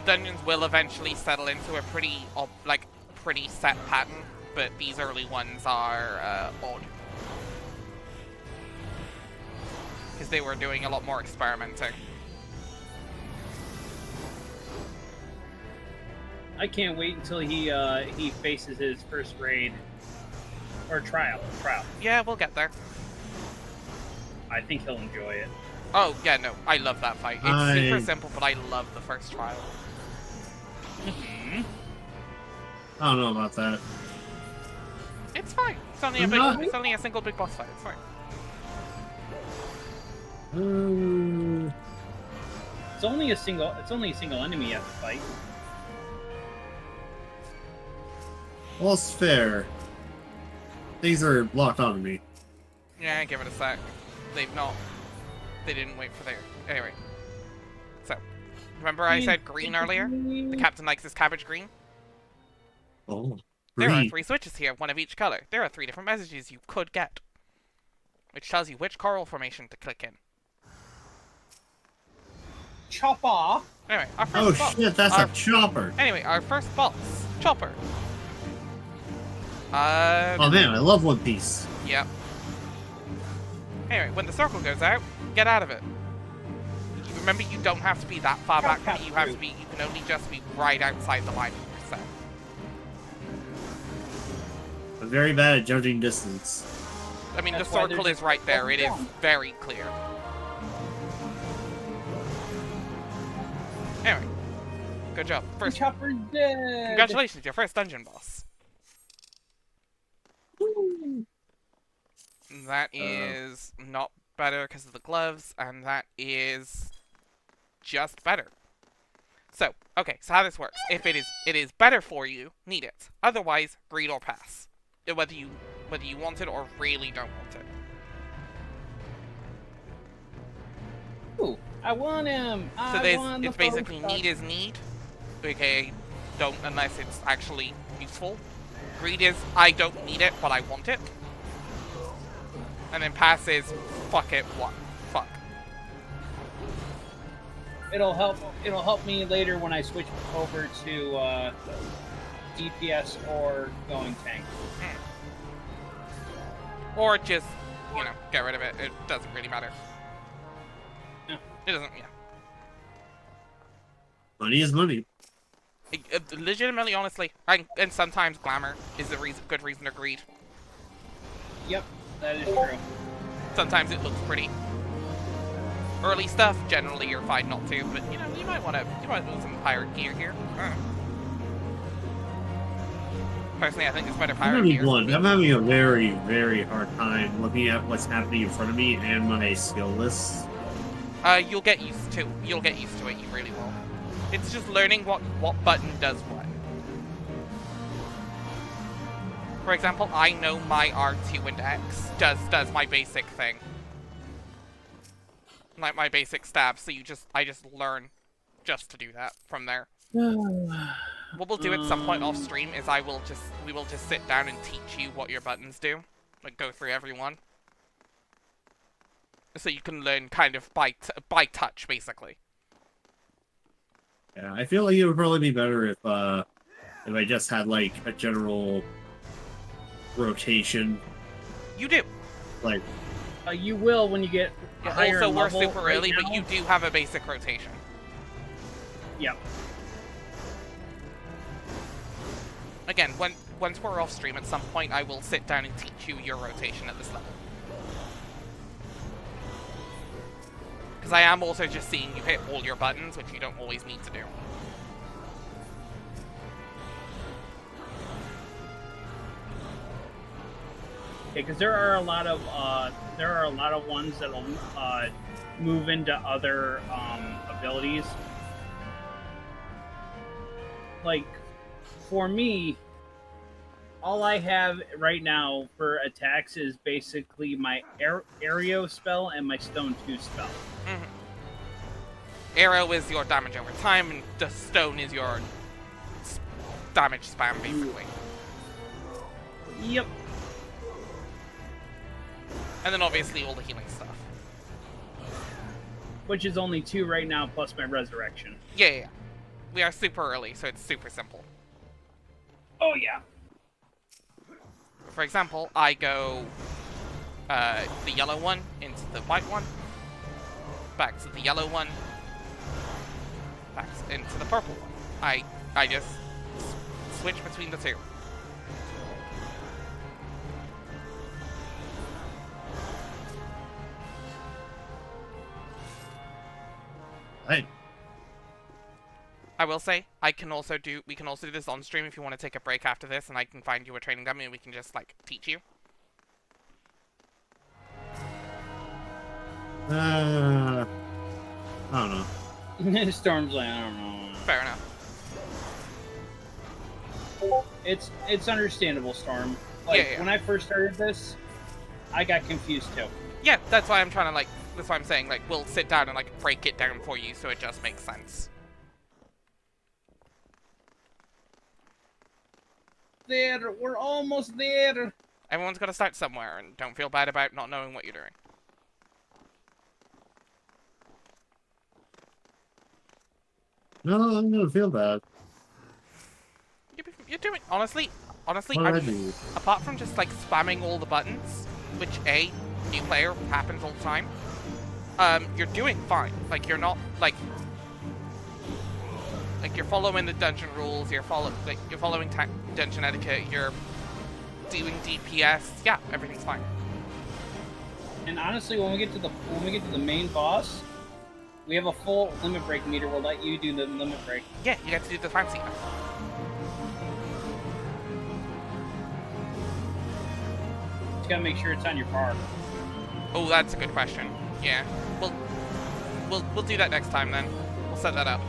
Dungeons will eventually settle into a pretty set pattern, but these early ones are odd. because they were doing a lot more experimenting. I can't wait until he faces his first raid or trial. Yeah, we'll get there. I think he'll enjoy it. Oh, yeah, no, I love that fight. It's super simple, but I love the first trial. I don't know about that. It's fine. It's only it's only a single big boss fight. It's fine. It's only a single enemy you have to fight. Well, it's fair. Things are locked onto me. Yeah, give it a sec. They didn't wait for their... Anyway. So, remember I said green earlier? The captain likes his cabbage green? Oh, There are green. 3 switches here, one of each color. There are 3 different messages you could get, which tells you which coral formation to click in. Chopper! Anyway, our first Oh boss. shit, that's a chopper. Anyway, our first boss. Chopper. Oh man, I love One Piece. Yep. Anyway, when the circle goes out, get out of it. Remember, you don't have to be that far back from it. You can only just be right outside the line of your set. I'm very bad at judging distance. I mean, That's the why circle there's is right there. It is down. very clear. Anyway, good job. First, Chopper's dead! congratulations, your first dungeon boss. That is not better because of the gloves, and that is just better. So, okay, so how this works. If it is better for you, need it. Otherwise, read or pass. Whether you want it or really don't want it. Ooh, I want him! So it's basically need is need. Okay, don't unless it's actually useful. Greed is I don't need it, but I want it. And then pass is fuck it, what? Fuck. It'll help me later when I switch over to DPS or going tank. Or just, get rid of it. It doesn't really matter. Yeah. It doesn't, yeah. Money is money. Legitimately, honestly, and sometimes glamour is a good reason to greed. Yep, that is true. Sometimes it looks pretty. Early stuff, generally you're fine not to, but you might want to do some pirate gear here. Personally, I think it's better I'm pirate gonna be gear. blunt. I'm having a very, very hard time looking at what's happening in front of me and my skill list. You'll get used to it. You really will. It's just learning what button does what. For example, I know my R2 and X does my basic thing. Like my basic stab, so I just learn just to do that from there. What we'll do at some point off stream is we will just sit down and teach you what your buttons do. Like go through everyone. So you can learn kind of by touch, basically. Yeah, I feel like it would probably be better if I just had like a general rotation. You do. Like, You will when you get a higher Also, we're level super right early, but now. you do have a basic rotation. Yep. Again, once we're off stream at some point, I will sit down and teach you your rotation at this level. Because I am also just seeing you hit all your buttons, which you don't always need to do. Okay, because there are a lot of ones that'll move into other abilities. Like for me, all I have right now for attacks is basically my Aereo spell and my Stone 2 spell. Mm-hmm. Arrow is your damage over time, and the stone is your damage spam, basically. Yep. And then obviously all the healing stuff. Which is only 2 right now, plus my resurrection. Yeah. We are super early, so it's super simple. Oh yeah. For example, I go the yellow one into the white one, back to the yellow one, back into the purple one. I just switch between the two. Right. I will say, we can also do this on stream if you want to take a break after this, and I can find you a training dummy and we can just, like, teach you. I don't know. Storm's like, I don't know. Fair enough. It's understandable, Storm. Like, Yeah. when I first started this, I got confused too. Yeah, that's why I'm trying to, like, that's why I'm saying, like, we'll sit down and, like, break it down for you so it just makes sense. There, we're almost there. Everyone's got to start somewhere, and don't feel bad about not knowing what you're doing. No, I'm gonna feel bad. You're doing, honestly, What do I I'm, do? apart from just, like, spamming all the buttons, which, new player, happens all the time, you're doing fine. Like, you're not, like, you're following the dungeon rules, you're following dungeon etiquette, you're doing DPS, yeah, everything's fine. And honestly, when we get to the main boss, we have a full limit break meter. We'll let you do the limit break. Yeah, you get to do the fancy stuff. Just gotta make sure it's on your bar. Oh, that's a good question. Yeah, we'll do that next time then. We'll set that up.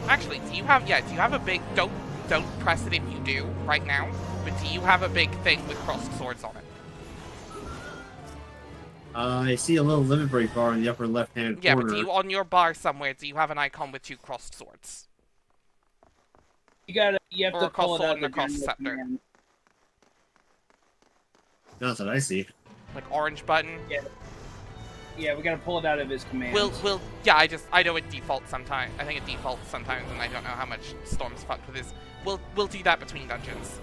Actually, do you have a big, don't press it if you do right now, but do you have a big thing with crossed swords on it? I see a little limit break bar in the upper left-hand Yeah, corner. but do you, on your bar somewhere, do you have an icon with 2 crossed swords? You have Or to a crossed pull it sword out and a of the crossed general scepter. command. Not that I see. Like orange button? Yeah, we gotta pull it out of his command. Yeah, I know it defaults sometimes. I think it defaults sometimes, and I don't know how much Storm's fucked with this. We'll do that between dungeons.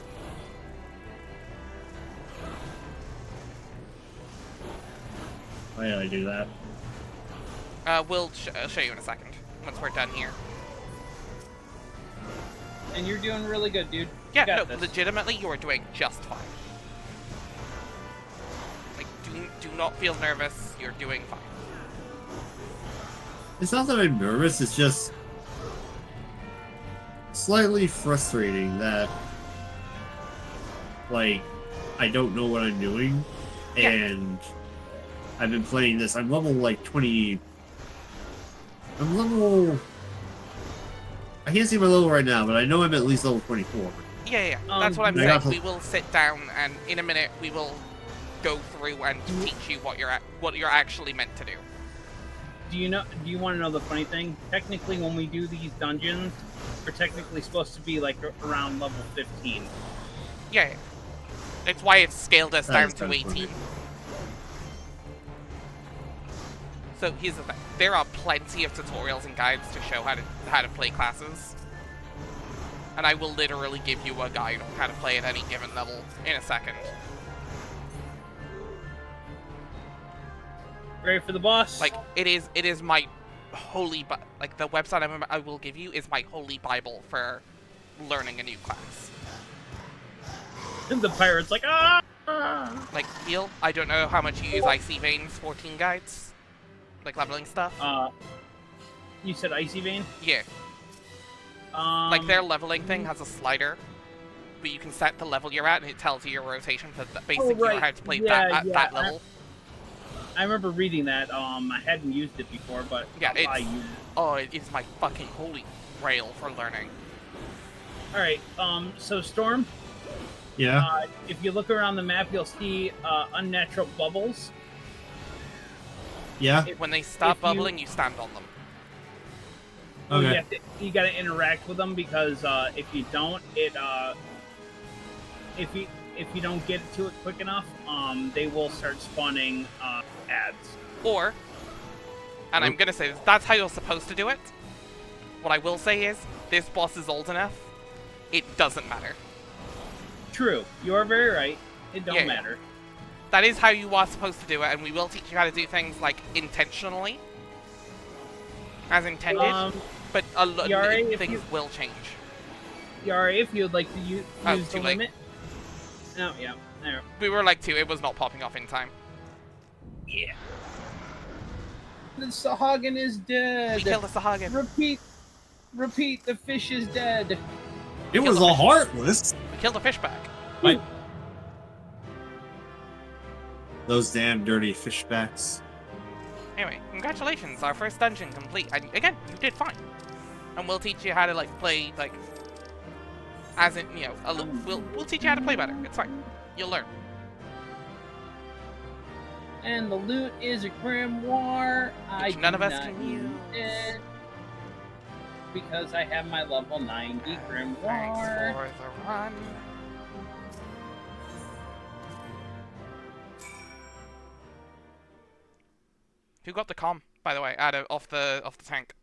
Why did I do that? We'll show you in a second, once we're done here. And you're doing really good, dude. Yeah, You got no, this. legitimately, you are doing just fine. Like, do not feel nervous, you're doing fine. It's not that I'm nervous, it's just slightly frustrating that, like, I don't know what I'm doing, Yeah. and I've been playing this. I'm level, like, 20... I'm level... I can't see my level right now, but I know I'm at least level 24. Yeah, that's what I'm I saying. got We will sit down, and in a minute, we will go through and teach you what you're actually meant to do. Do you want to know the funny thing? Technically, when we do these dungeons, we're technically supposed to be like around level 15. Yeah. It's why it's scaled us down That's to kinda 18. funny. So here's the thing. There are plenty of tutorials and guides to show how to play classes. And I will literally give you a guide on how to play at any given level in a second. Ready for the boss? Like, it is my holy like the website I will give you is my holy bible for learning a new class. the pirate's like, ah! Like, heal, I don't know how much you use Icy Veins 14 guides. Like leveling stuff. You said Icy Vein? Yeah. Like, their leveling thing has a slider, but you can set the level you're at, and it tells you your rotation for basically right. how to play Yeah, that at yeah, that level. I remember reading that. I hadn't used it before, but Yeah, I it's used it. oh, it is my fucking holy grail for learning. All right. So Storm, Yeah? if you look around the map, you'll see unnatural bubbles. Yeah? When they stop if you- bubbling, you stand on them. Okay. You got to interact with them because if you don't, if you don't get to it quick enough, they will start spawning ads. Or, and I'm gonna say this, that's how you're supposed to do it. What I will say is, this boss is old enough, it doesn't matter. True, you are very right. It don't Yeah. matter. That is how you are supposed to do it, and we will teach you how to do things, like, intentionally. As intended. But a lot of things will change. Yari, if you'd like to use the too late. limit. No, yeah. There. We were like 2, it was not popping off in time. Yeah. The Sahagin is dead. We killed the Sahagin. Repeat, the fish is dead. It was a heartless. We killed the fish back. Right. Those damn dirty fishbacks. Anyway, congratulations, our first dungeon complete. And again, you did fine. And we'll teach you how to, like, play, like, as in, you know, we'll teach you how to play better. It's fine. You'll learn. And the loot is a grimoire. Which none of us can use. It because I have my level 90 grimoire. Thanks for the run. Who got the comm, by the way, off the tank?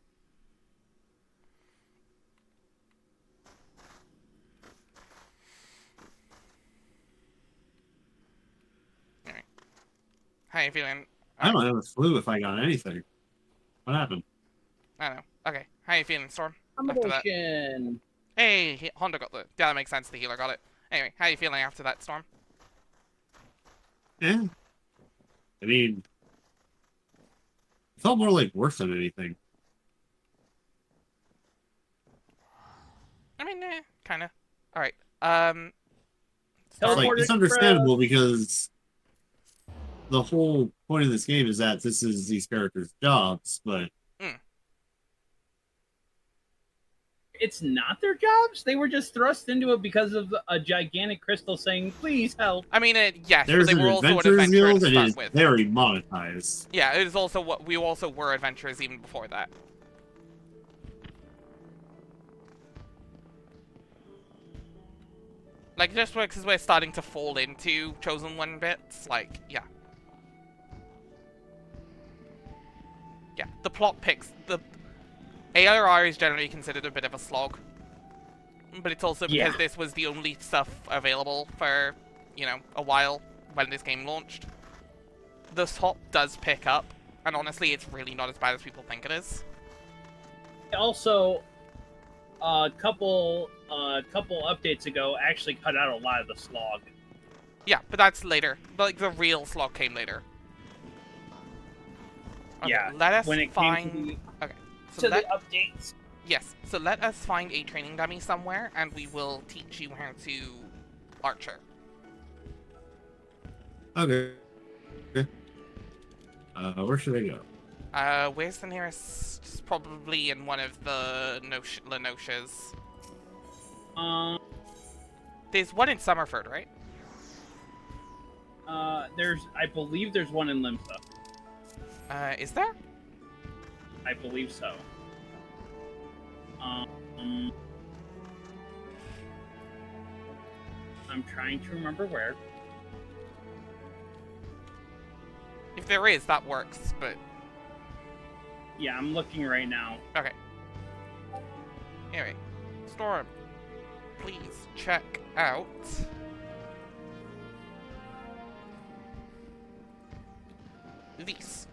Anyway. How you feeling? I don't have a clue if I got anything. What happened? I don't know. Okay. How you feeling, Storm? Accommodation. Hey, Honda got the... Yeah, that makes sense. The healer got it. Anyway, how you feeling after that, Storm? Yeah. I mean, it felt more like worse than anything. I mean, kind of. All right. It's like, it's understandable because the whole point of this game is that this is these characters' jobs, but it's not their jobs. They were just thrust into it because of a gigantic crystal saying, "Please help." I mean, yes, there's but they an were also an adventurers adventurer guild to and start it's with. very monetized. Yeah, it is also what we also were adventurers even before that. Like, just because we're starting to fall into Chosen One bits, like, yeah. Yeah, the plot picks, the ARR is generally considered a bit of a slog. But it's also because this was the only stuff available for, you know, a while when this game launched. The top does pick up, and honestly, it's really not as bad as people think it is. Also, a couple updates ago actually cut out a lot of the slog. Yeah, but that's later. Like, the real slog came later. Okay, Yeah, let us when it find... came okay, so to let... the updates. Yes, so let us find a training dummy somewhere, and we will teach you how to archer. Okay. Where should I go? Where's the nearest? It's probably in one of the Lenoshas. There's one in Summerford, right? I believe there's one in Limsa. Is there? I believe so. I'm trying to remember where. If there is, that works, but... Yeah, I'm looking right now. Okay. Anyway, Storm, please check out... these.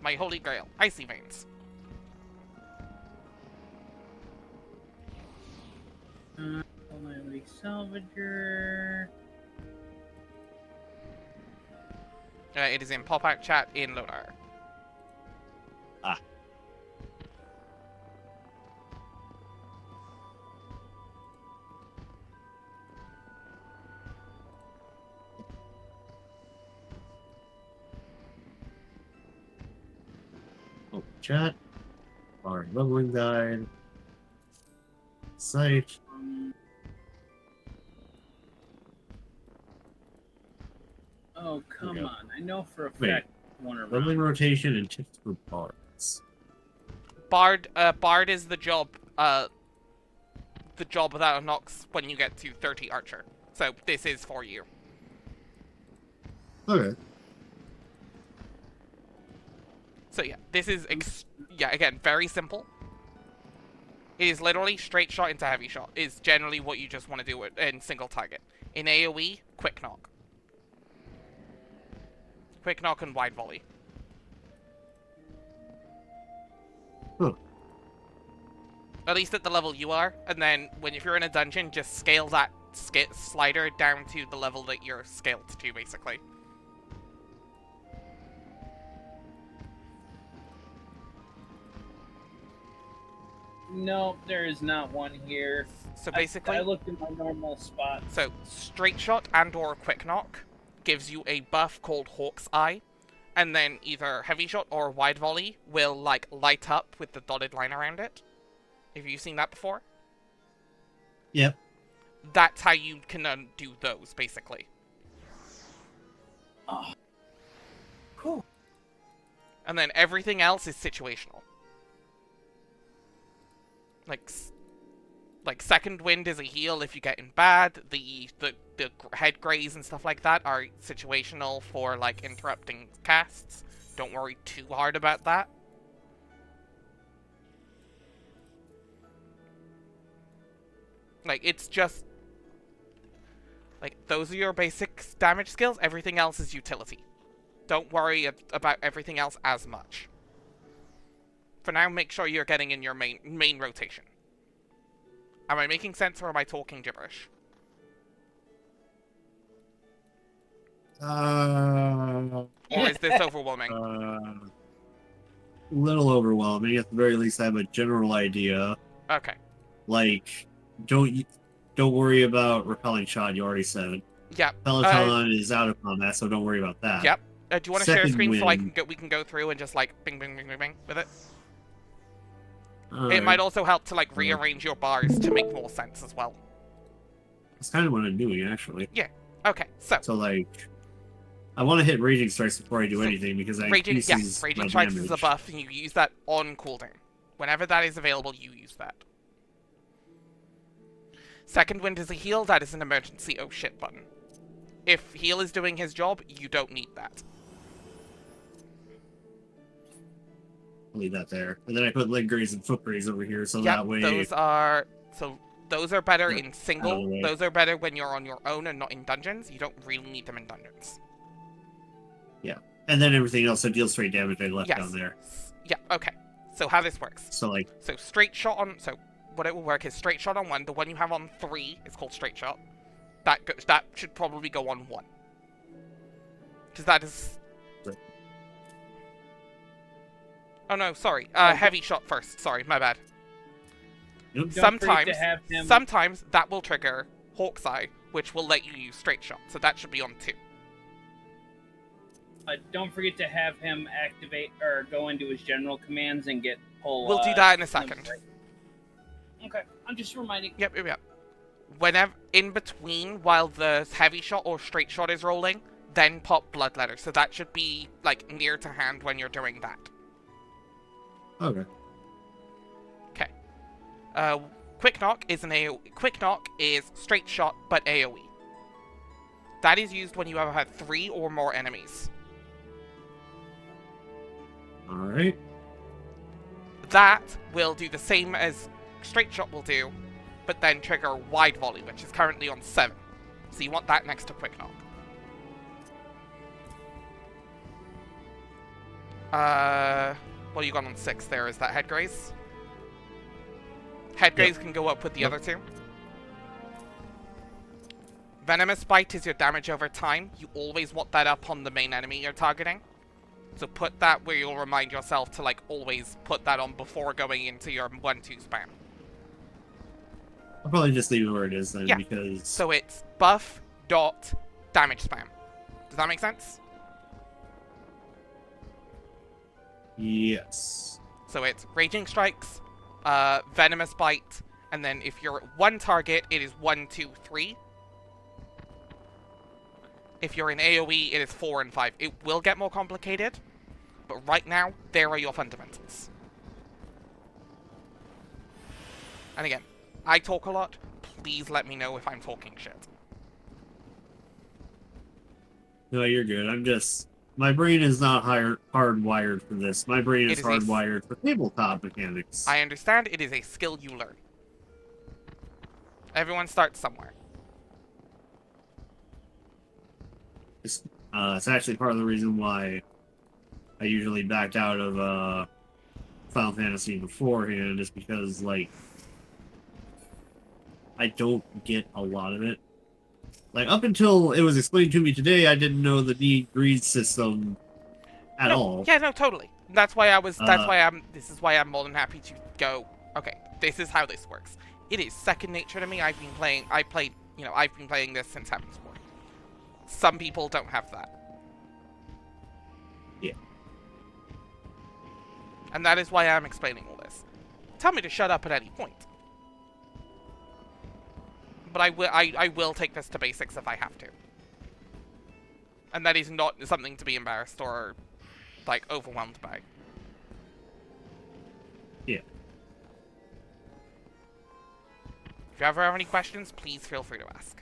My holy grail, Icy Veins. Salvager. It is in pop-out chat in Lonar. Ah. Oh, chat. Our leveling guide. Site. Oh, come on. I know for a Wait. fact one around. Leveling rotation and tips for bards. Bard is the job that unlocks when you get to 30 Archer. So this is for you. Okay. So yeah, this is, again, very simple. It is literally straight shot into heavy shot, is generally what you just want to do in single target. In AoE, quick knock. Quick knock and wide volley. Huh. At least at the level you are, and then if you're in a dungeon, just scale that slider down to the level that you're scaled to, basically. No, there is not one here. So basically, I looked in my normal spot. so straight shot and or quick knock gives you a buff called Hawk's Eye, and then either heavy shot or wide volley will like light up with the dotted line around it. Have you seen that before? Yep. That's how you can do those, basically. Oh. Cool. And then everything else is situational. Like second wind is a heal if you get in bad. The head graze and stuff like that are situational for like interrupting casts. Don't worry too hard about that. Like, it's just... Like, those are your basic damage skills. Everything else is utility. Don't worry about everything else as much. For now, make sure you're getting in your main rotation. Am I making sense or am I talking gibberish? Or is this overwhelming? A little overwhelming. At the very least, I have a general idea. Okay. Like, don't worry about repelling shot. You already said. Yep. Peloton is out of combat, so don't worry about that. Yep. Do you want to share a Second screen so wind. we can go through and just like bing bing bing bing bing with it? It Alright. might also help to like rearrange your bars to make more sense as well. That's kind of what I'm doing, actually. Okay, so So, like, I want to hit Raging Strikes before I do So, anything because I Raging increases my Strikes is a damage. buff, and you use that on cooldown. Whenever that is available, you use that. Second wind is a heal. That is an emergency oh shit button. If heal is doing his job, you don't need that. I'll leave that there. And then I put leg graze and foot graze over here, so Yep, that way... those are better in Out of single. the way. Those are better when you're on your own and not in dungeons. You don't really need them in dungeons. And then everything else that deals straight damage I left Yes. down there. Yeah, okay. So how this works. So, like, So straight shot on... So what it will work is straight shot on 1. The one you have on 3 is called straight shot. That should probably go on 1. Because that is... Right. Oh no, sorry. Heavy shot first. Sorry, my bad. nope. Don't forget to have him- Sometimes that will trigger Hawk's Eye, which will let you use straight shot. So that should be on 2. Don't forget to have him activate or go into his general commands and get pull. We'll do that in a second. Okay, I'm just reminding. Yep. Whenever in between, while the heavy shot or straight shot is rolling, then pop Bloodletter. So that should be like near to hand when you're doing that. Okay. Quick knock is an AoE. Quick knock is straight shot but AoE. That is used when you have had 3 or more enemies. Alright. That will do the same as straight shot will do, but then trigger wide volley, which is currently on 7. So you want that next to quick knock. What do you got on 6 there? Is that head graze? Head graze can go up with the Yep. other 2. Venomous Bite is your damage over time. You always want that up on the main enemy you're targeting. So put that where you'll remind yourself to like always put that on before going into your 1-2 spam. I'll probably just leave it where it is then, Yeah. because... So it's buff, dot, damage spam. Does that make sense? Yes. So it's Raging Strikes, Venomous Bite, and then if you're at 1 target, it is 1, 2, 3. If you're in AoE, it is 4 and 5. It will get more complicated, but right now, there are your fundamentals. And again, I talk a lot. Please let me know if I'm talking shit. No, you're good. I'm just... My brain is not hardwired for this. My brain is It is a- hardwired for tabletop mechanics. I understand it is a skill you learn. Everyone starts somewhere. It's actually part of the reason why I usually backed out of Final Fantasy beforehand, is because, like, I don't get a lot of it. Like, up until it was explained to me today, I didn't know the need greed system at all. Yeah, no, totally. That's why this is why I'm more than happy to go, okay, this is how this works. It is second nature to me. I've been playing this since Heaven's Ward. Some people don't have that. Yeah. And that is why I'm explaining all this. Tell me to shut up at any point. But I will take this to basics if I have to. And that is not something to be embarrassed or, like, overwhelmed by. Yeah. If you ever have any questions, please feel free to ask.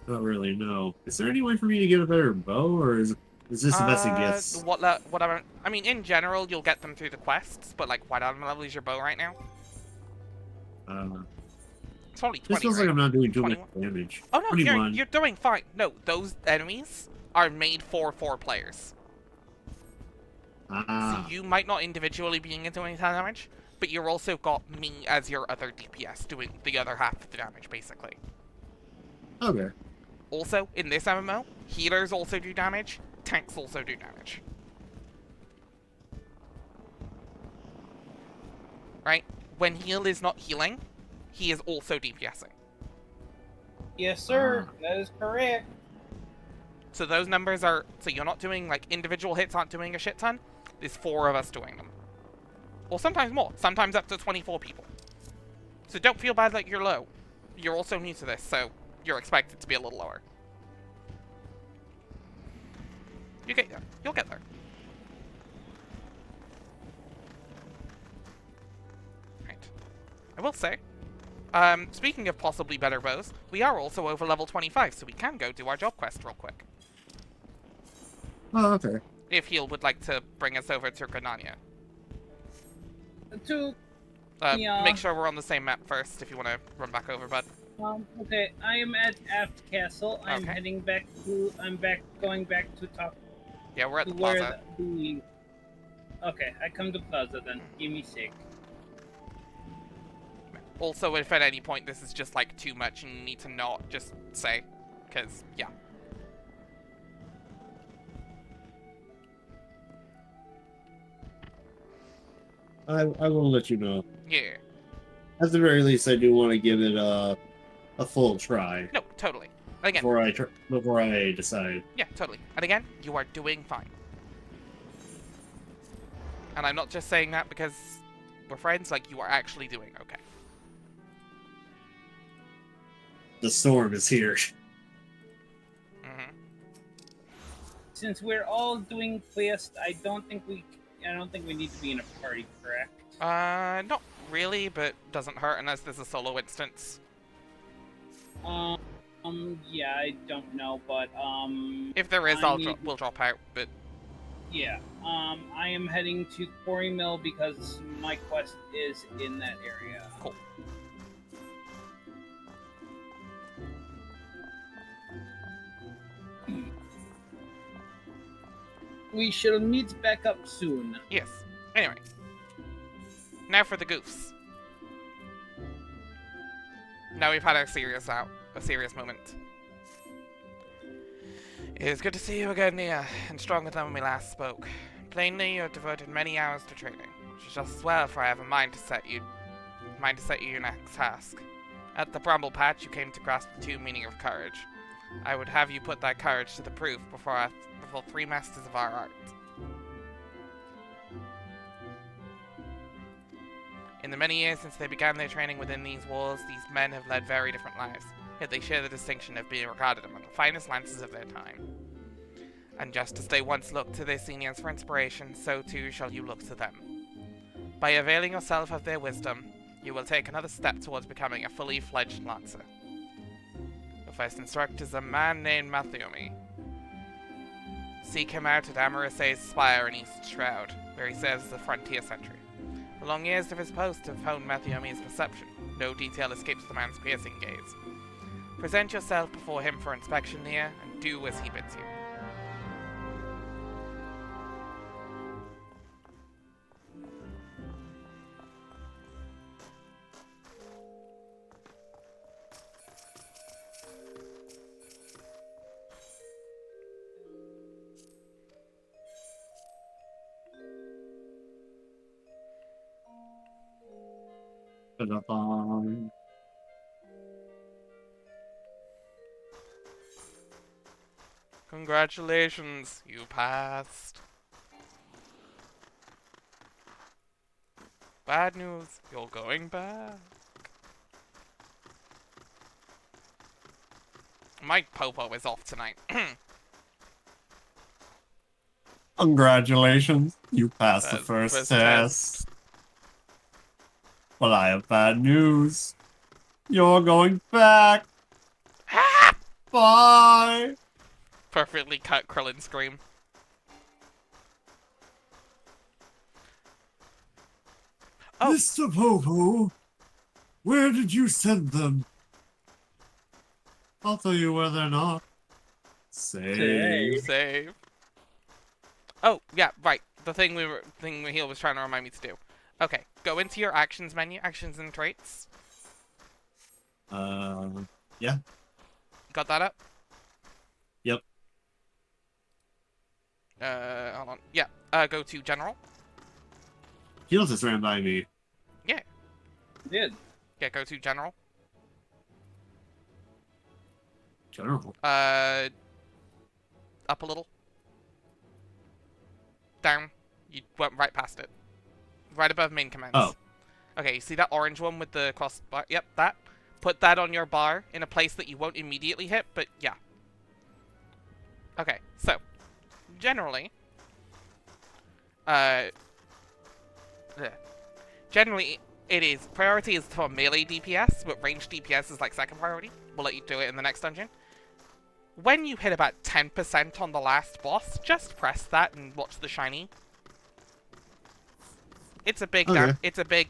Don't really know. Is there any way for me to get a better bow, or is this the best it gets? I mean, in general, you'll get them through the quests, but, like, what level is your bow right now? It's only 20, This feels right? like I'm not doing too much 21? damage. Oh, no, 21. you're doing fine. No, those enemies are made for 4 players. Ah. So you might not individually be doing any damage, but you've also got me as your other DPS doing the other half of the damage, basically. Okay. Also, in this MMO, healers also do damage, tanks also do damage. Right? When heal is not healing, he is also DPSing. Yes, sir. That is correct. So those numbers are... So you're not doing, like, individual hits aren't doing a shit ton. There's 4 of us doing them. Or sometimes more. Sometimes up to 24 people. So don't feel bad that you're low. You're also new to this, so you're expected to be a little lower. You get there. You'll get there. Right. I will say, speaking of possibly better bows, we are also over level 25, so we can go do our job quest real quick. Oh, okay. If Heal would like to bring us over to Grenania. Yeah. Make sure we're on the same map first if you want to run back over, bud. Okay, I am at Aft Castle. I'm Okay. heading back to. Going back to talk Yeah, we're at to the where plaza. Okay, I come to Plaza then. Give me sec. Also, if at any point this is just like too much and you need to not, just say. Because, yeah. I will let you know. Yeah. At the very least, I do want to give it a full try No, totally. And again, before I decide. yeah, totally. And again, you are doing fine. And I'm not just saying that because we're friends, like, you are actually doing okay. The storm is here. Mm-hmm. Since we're all doing quest, I don't think we need to be in a party, correct? Not really, but doesn't hurt unless there's a solo instance. Yeah, I don't know, but If there is, we'll drop out, but... yeah, I am heading to Quarry Mill because my quest is in that area. Cool. We shall meet back up soon. Yes. Anyway. Now for the goofs. Now we've had a serious moment. It is good to see you again, Nia, and stronger than when we last spoke. Plainly, you have devoted many hours to training, which is just as well, for I have a mind to set you your next task. At the Bramble Patch, you came to grasp the true meaning of courage. I would have you put that courage to the proof before 3 masters of our art. In the many years since they began their training within these walls, these men have led very different lives, yet they share the distinction of being regarded among the finest lancers of their time. And just as they once looked to their seniors for inspiration, so too shall you look to them. By availing yourself of their wisdom, you will take another step towards becoming a fully fledged lancer. Your first instructor is a man named Mattheomi. Seek him out at Amarase's Spire in East Shroud, where he serves as a frontier sentry. The long years of his post have honed Mathiomi's perception. No detail escapes the man's piercing gaze. Present yourself before him for inspection here, and do as he bids you. Ba-da-bum. Congratulations, you passed. Bad news, you're going back. My popo is off tonight. Congratulations, you passed the That's first first test. Well, I have bad news. You're going back. Bye. Perfectly cut Krillin scream. Oh. Mr. Popo, where did you send them? I'll tell you where they're not. Save. Save. Oh, yeah, right. The thing he was trying to remind me to do. Okay, go into your actions menu, actions and traits. Yeah. Got that up? Yep. Hold on. Yeah, go to general. He'll just ran by me. Did. Yeah, go to general. General. Up a little. Down. You went right past it. Right above main commands. Oh. Okay, you see that orange one with the cross bar? Yep, that. Put that on your bar in a place that you won't immediately hit, but yeah. Okay, so, generally, generally, it is, priority is for melee DPS, but range DPS is like second priority. We'll let you do it in the next dungeon. When you hit about 10% on the last boss, just press that and watch the shiny. It's a big, it's a big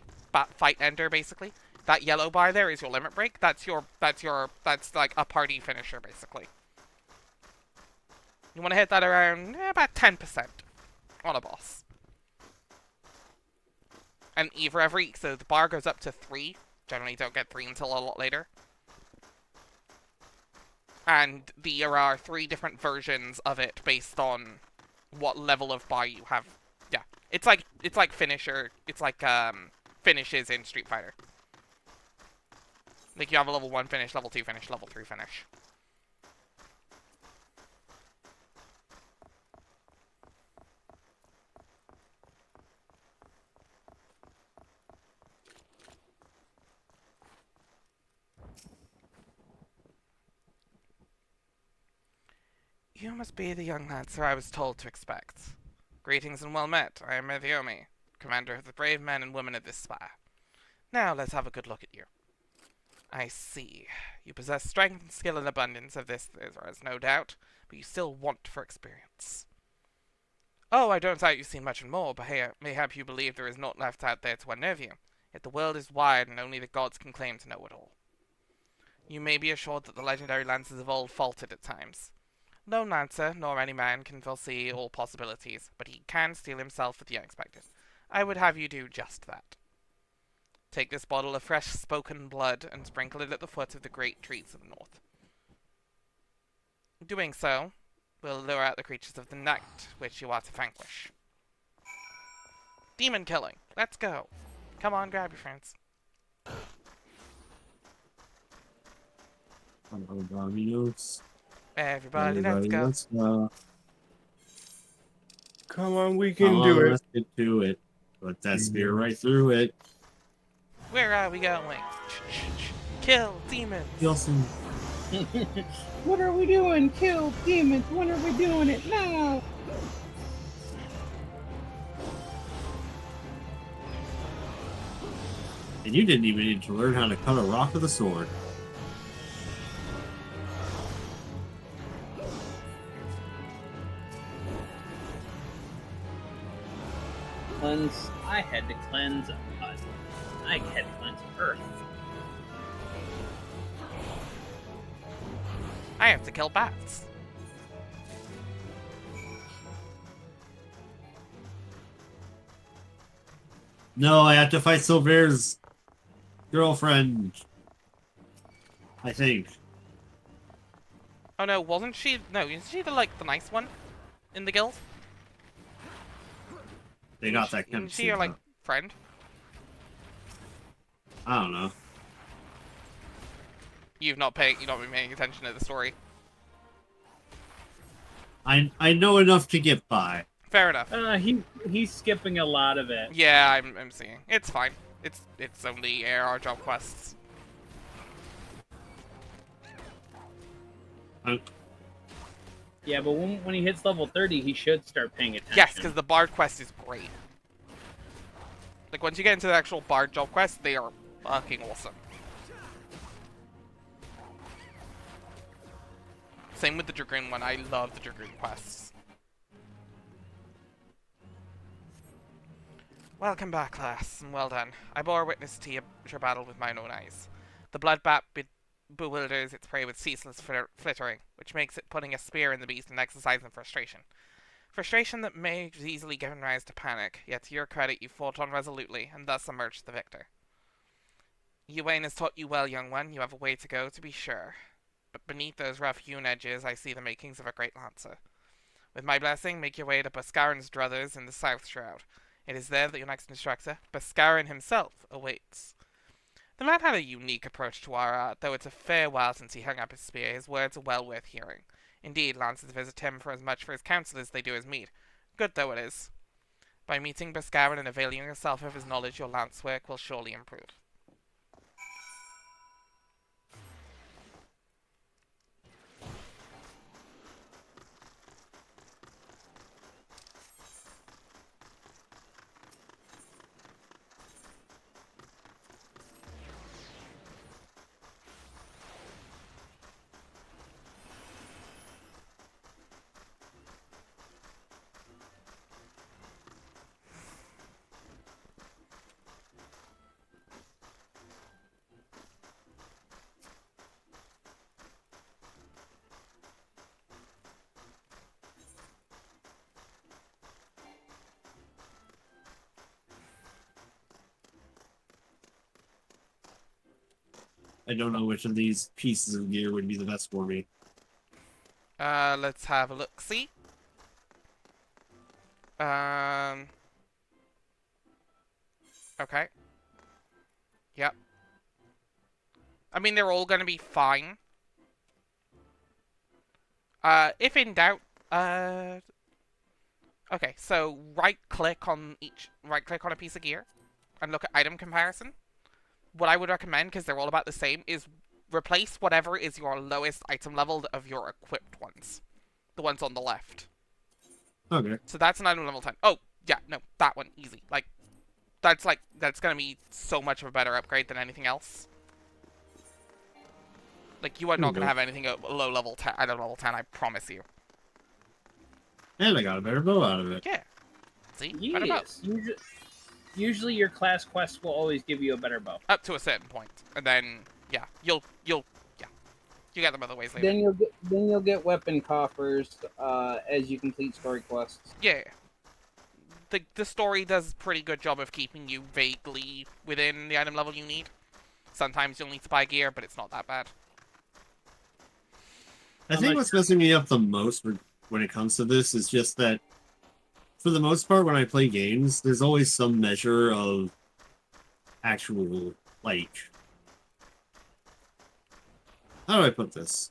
fight ender, basically. That yellow bar there is your limit break. That's like a party finisher, basically. You want to hit that around about 10% on a boss. And so the bar goes up to 3. Generally don't get 3 until a lot later. And there are 3 different versions of it based on what level of bar you have. Yeah, it's like finisher. It's like finishes in Street Fighter. Like you have a level 1 finish, level 2 finish, level 3 finish. You must be the young Lancer I was told to expect. Greetings and well met. I am Mathiomi, commander of the brave men and women of this spire. Now let's have a good look at you. I see. You possess strength and skill in abundance, of this there is no doubt, but you still want for experience. Oh, I don't doubt you've seen much and more, but mayhap you believe there is naught left out there to unnerve you. Yet the world is wide, and only the gods can claim to know it all. You may be assured that the legendary Lancers of old faltered at times. No Lancer, nor any man, can foresee all possibilities, but he can steel himself with the unexpected. I would have you do just that. Take this bottle of fresh spoken blood and sprinkle it at the foot of the great trees of the north. Doing so, will lure out the creatures of the night, which you are to vanquish. Demon killing. Let's go. Come on, grab your friends. Everybody, let's go. go. Come on, we can do it. Let's get to it. Put that spear right through it. Where are we going? Kill demons. Wilson. What are we doing? Kill demons. When are we doing it now? And you didn't even need to learn how to cut a rock with a sword. cleanse. I had to cleanse Earth. I have to kill bats. No, I have to fight Silver's girlfriend. I think. Oh no, wasn't she? No, isn't she the like the nice one in the guild? They got that Isn't she your like friend? I don't know. You've not been paying attention to the story. I know enough to get by. Fair enough. He's skipping a lot of it. Yeah, I'm seeing. It's fine. It's only AR job quests. Yeah, but when he hits level 30, he should start paying attention. Yes, because the bard quest is great. Like once you get into the actual bard job quest, they are fucking awesome. Same with the Dragoon one. I love the Dragoon quests. Welcome back, lass, and well done. I bore witness to your battle with mine own eyes. The blood bat bewilders its prey with ceaseless flittering, which makes it putting a spear in the beast and exercising frustration. Frustration that may have easily given rise to panic, yet to your credit you fought on resolutely, and thus emerged the victor. Ywain has taught you well, young one. You have a way to go, to be sure. But beneath those rough hewn edges I see the makings of a great lancer. With my blessing, make your way to Boscaran's druthers in the South Shroud. It is there that your next instructor, Boscaran himself, awaits. The man had a unique approach to our art, though it's a fair while since he hung up his spear. His words are well worth hearing. Indeed, lancers visit him for as much for his counsel as they do his meat. Good though it is. By meeting Boscaran and availing yourself of his knowledge, your lance work will surely improve. I don't know which of these pieces of gear would be the best for me. Let's have a look-see. Okay. Yep. I mean, they're all gonna be fine. If in doubt, okay, so right-click on a piece of gear, and look at item comparison. What I would recommend, because they're all about the same, is replace whatever is your lowest item level of your equipped ones. The ones on the left. Okay. So that's an item level 10. Oh, yeah, no, that one, easy. That's gonna be so much of a better upgrade than anything else. Like, you are not gonna have anything at low level 10, item level 10, I promise you. And I got a better bow out of it. Yeah. See? Better bow. Yes. Usually your class quest will always give you a better bow. Up to a certain point. And then, yeah, you get them other ways later. Then you'll get weapon coffers as you complete story quests. Yeah. The story does a pretty good job of keeping you vaguely within the item level you need. Sometimes you'll need to buy gear, but it's not that bad. I think what's messing me up the most when it comes to this is just that, for the most part, when I play games, there's always some measure of actual, like... How do I put this?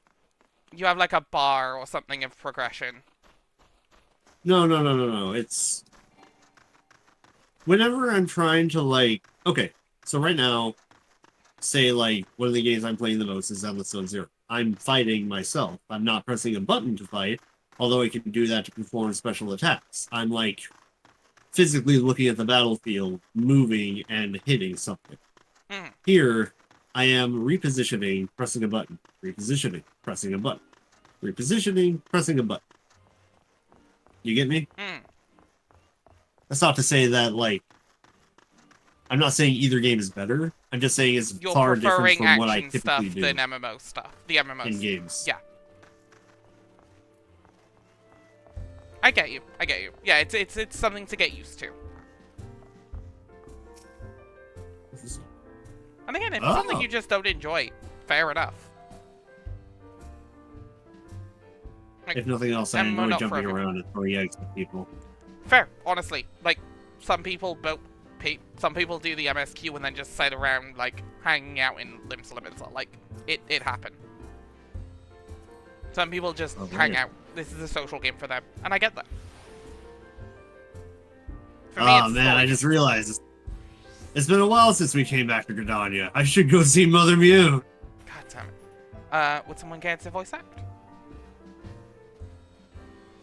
You have like a bar or something of progression. No. It's... Whenever I'm trying to, like... Okay, so right now, say, like, one of the games I'm playing the most is Endless Zone Zero. I'm fighting myself. I'm not pressing a button to fight, although I can do that to perform special attacks. I'm, like, physically looking at the battlefield, moving, and hitting something. Mm. Here, I am repositioning, pressing a button. Repositioning, pressing a button. Repositioning, pressing a button. You get me? Mm. That's not to say that, like, I'm not saying either game is better. I'm just saying it's You're far different preferring from what I action stuff typically do than MMO stuff. The MMOs. in games. Yeah. I get you. I get you. Yeah, it's something to get used to. And again, if it's something you just don't enjoy, fair enough. Like, If nothing else, I MMO enjoy not for jumping everyone. around and throwing eggs at people. Fair, honestly. Like, some people some people do the MSQ and then just sit around, like, hanging out in Limsa Limsa. Like, it happened. Some people just hang out. This is a social game for them, and I get that. For me, Oh it's man, I story. just realized it's been a while since we came back to Gridania. I should go see Mother Mew. God damn it. Would someone get to voice act?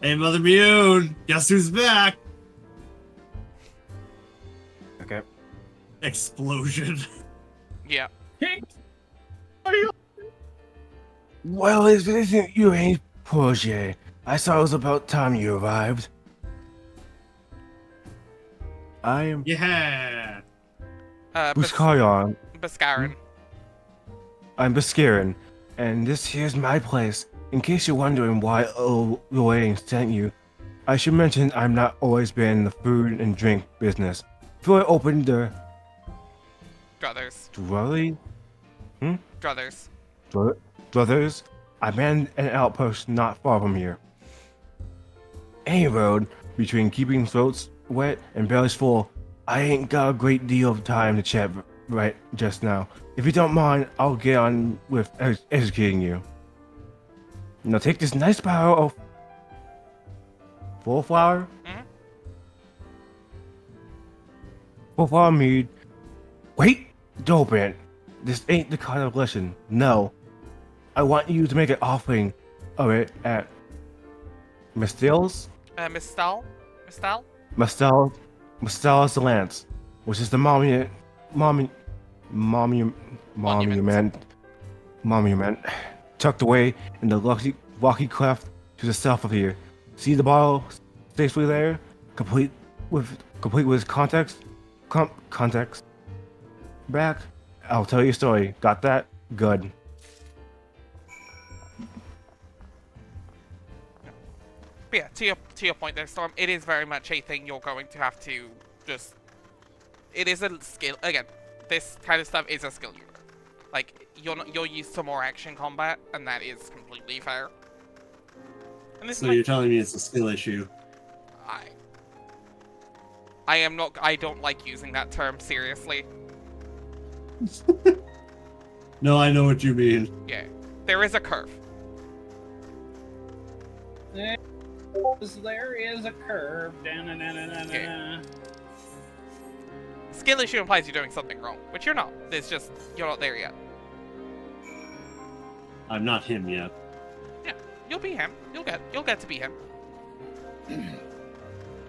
Hey, Mother Mew, guess who's back? Okay. Explosion. Yeah. Well, it isn't you, ain't Porge. I saw it was about time you arrived. I am Yeah. Buskayon. Bascarin. I'm Baskirin, and this here's my place. In case you're wondering why Luane sent you, I should mention I'm not always been in the food and drink business. Before I opened the Druthers. dwelling, Druthers. Brothers, I manned an outpost not far from here. Any road between keeping throats wet and bellies full, I ain't got a great deal of time to chat right just now. If you don't mind, I'll get on with educating you. Now take this nice bottle of full flower. Mhm. Full flower mead. Wait, don't open it. This ain't the kind of lesson. No. I want you to make an offering of it at Mistel's Mistal? Mistel's Lance, which is the monument tucked away in the rocky cleft to the south of here. See the bottle safely there, complete with context. Context. Back. I'll tell you a story. Got that? Good. But yeah, to your point there, Storm, it is very much a thing you're going to have to just... It is a skill. Again, this kind of stuff is a skill you learn. Like, you're used to more action combat, and that is completely fair. And this So is you're telling me it's a skill issue? I don't like using that term seriously. No, I know what you mean. Yeah. There is a curve. There is a curve. Da-na-na-na-na-na. Skill issue implies you're doing something wrong, which you're not. It's just, you're not there yet. I'm not him yet. Yeah, you'll be him. You'll get to be him.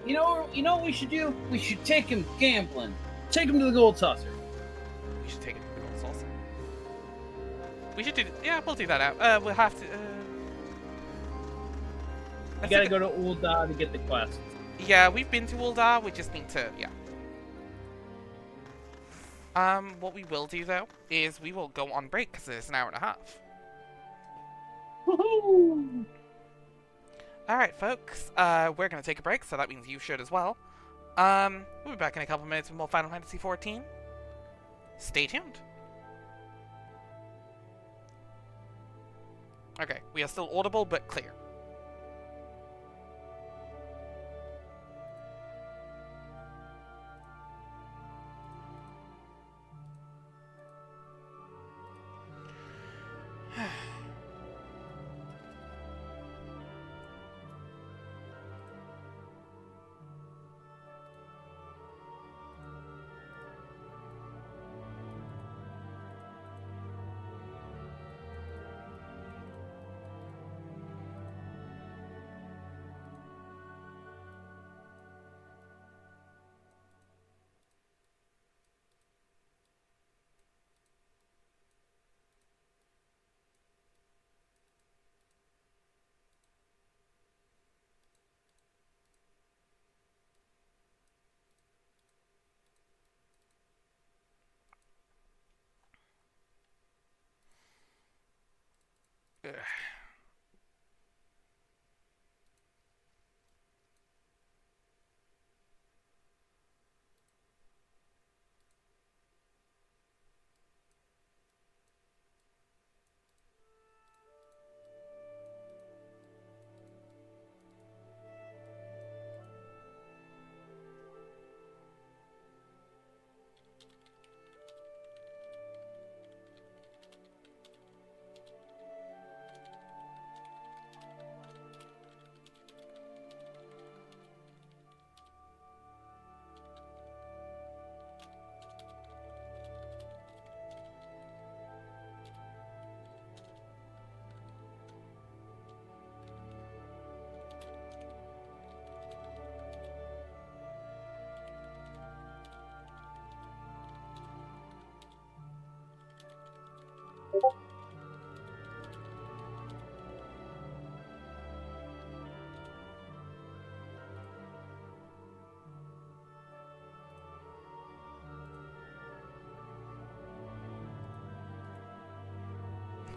You know what we should do? We should take him gambling. Take him to the gold saucer. We should take it to the gold saucer. We should do... Yeah, we'll do that out. We'll have to... You gotta go to Ul'dah to get the quest. Yeah, we've been to Ul'dah. We just need to... Yeah. What we will do, though, is we will go on break, because it's an hour and a half. Woohoo! Alright, folks. We're going to take a break, so that means you should as well. We'll be back in a couple minutes with more Final Fantasy XIV. Stay tuned. Okay, we are still audible, but clear. Ugh.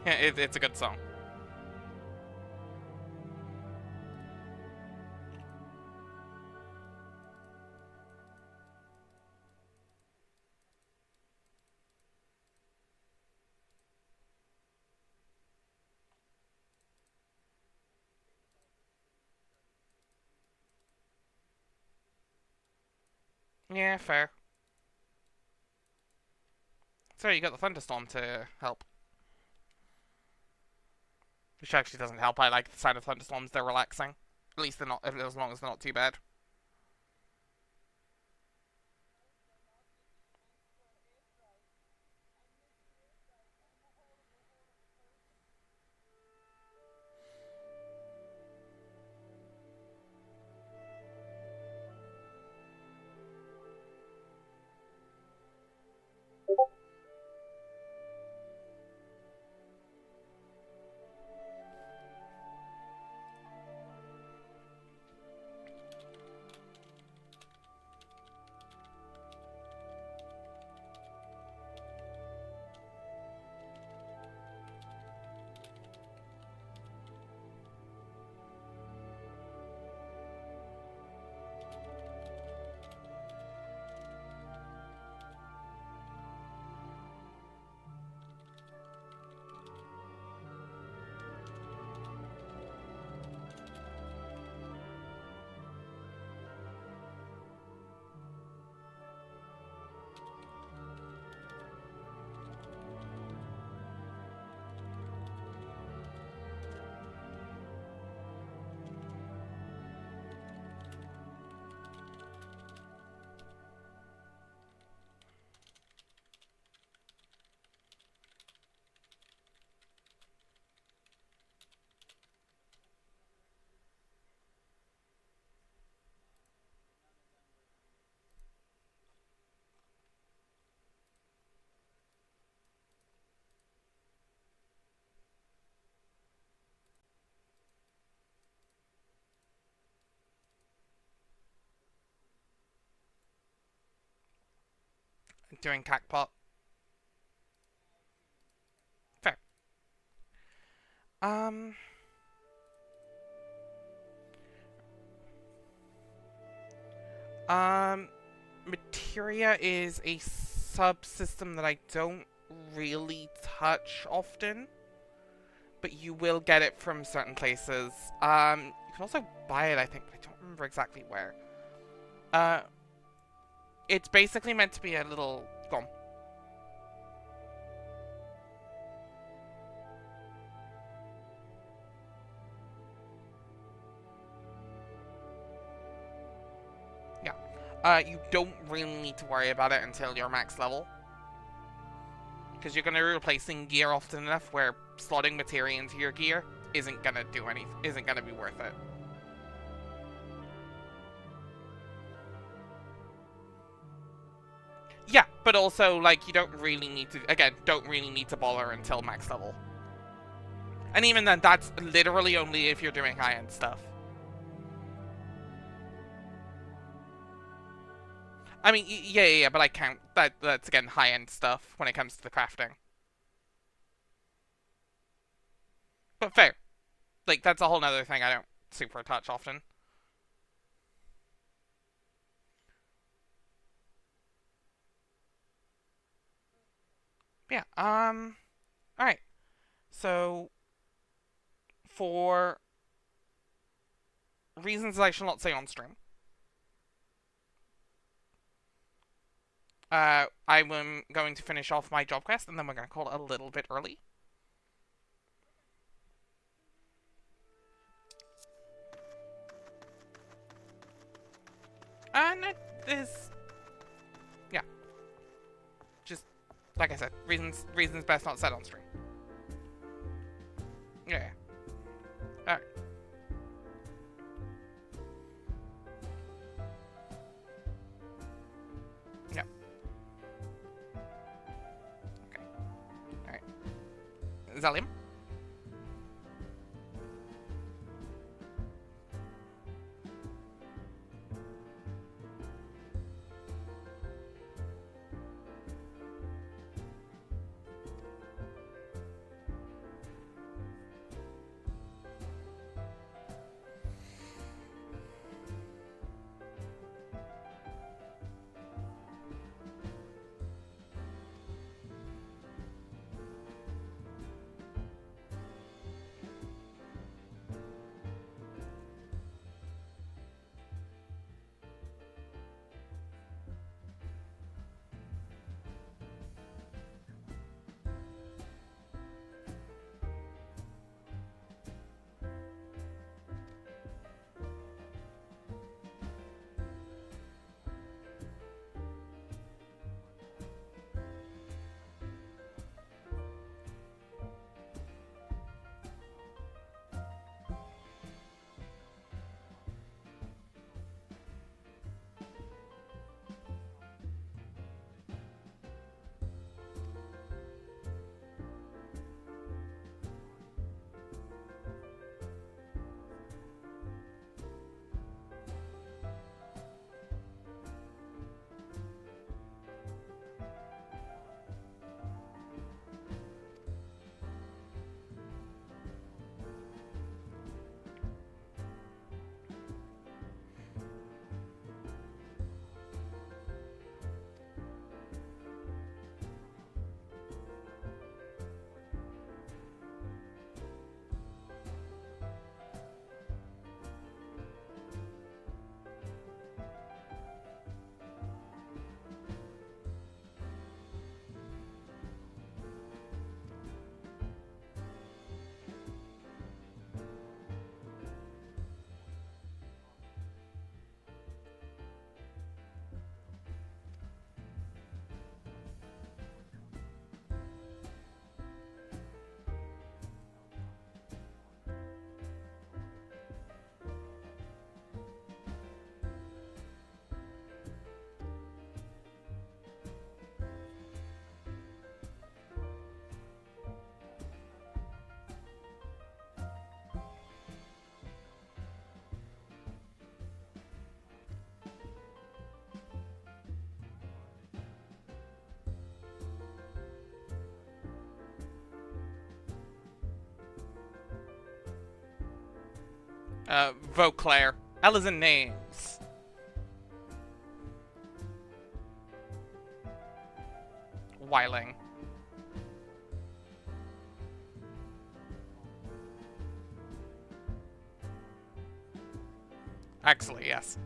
Yeah, it's a good song. Yeah, fair. So you got the thunderstorm to help. Which actually doesn't help. I like the sound of thunderstorms. They're relaxing. At least they're not, as long as they're not too bad. Doing Cackpot. Fair. Um... Materia is a subsystem that I don't really touch often, but you will get it from certain places. You can also buy it, I think, but I don't remember exactly where. It's basically meant to be a little... Go on. You don't really need to worry about it until you're max level. Because you're going to be replacing gear often enough where slotting materia into your gear isn't going to do anything, isn't going to be worth it. Yeah, but also, like, you don't really need to, again, don't really need to bother until max level. And even then, that's literally only if you're doing high-end stuff. I mean, yeah, but I count that's again high-end stuff when it comes to the crafting. But fair. Like, that's a whole nother thing I don't super touch often. Yeah, alright. So, for reasons I shall not say on stream, I'm going to finish off my job quest, and then we're going to call it a little bit early. And it is... yeah. Just, like I said, reasons best not said on stream. Yeah. Alright. Yeah. Okay. Alright. Zalium? Vauclair. L is in names. Wiling. Actually, yes.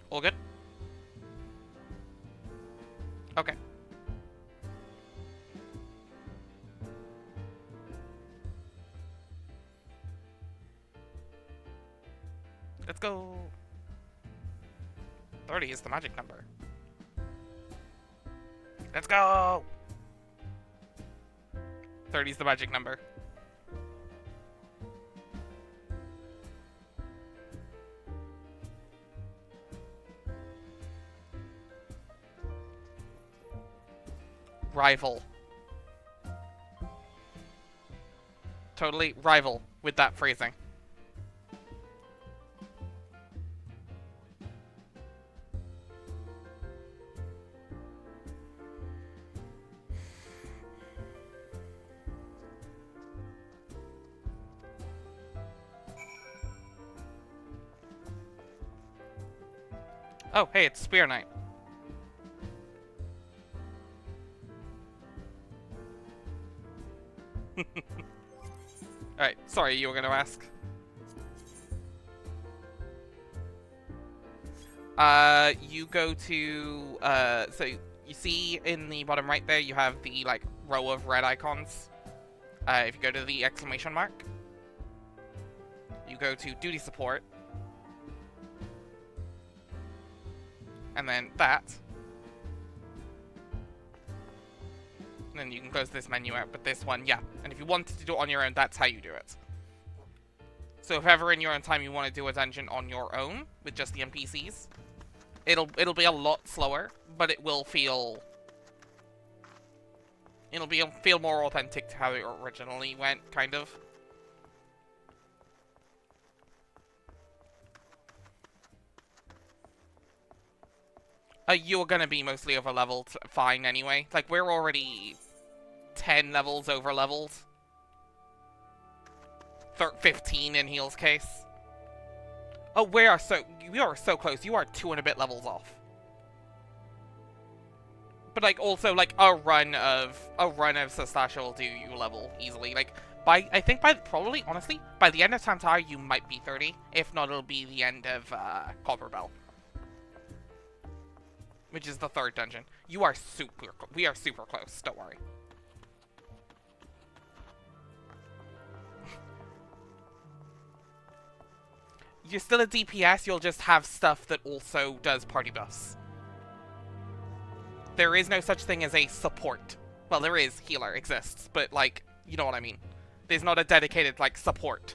All good? Okay. Let's go. 30 is the magic number. Let's go! 30 is the magic number. Rival. totally rival with that phrasing. Oh, hey, it's Spear Knight. Alright, sorry, you were gonna ask. You go to, so you see in the bottom right there, you have the, like, row of red icons. If you go to the exclamation mark, you go to duty support, and then that. And then you can close this menu out, but this one, yeah. And if you wanted to do it on your own, that's how you do it. So if ever in your own time you want to do a dungeon on your own, with just the NPCs, it'll be a lot slower, but it will feel... feel more authentic to how it originally went, kind of. You're gonna be mostly over-leveled fine anyway. Like, we're already 10 levels over-leveled. 15 in Heal's case. Oh, we are so close. You are 2 and a bit levels off. But, like, also, like, a run of Sastasha will do you level easily. Like, I think probably, honestly, by the end of Tantara, you might be 30. If not, it'll be the end of, Copper Bell. Which is the 3rd dungeon. We are super close, don't worry. You're still a DPS, you'll just have stuff that also does party buffs. There is no such thing as a support. Well, there is, healer exists, but, like, you know what I mean. There's not a dedicated, like, support.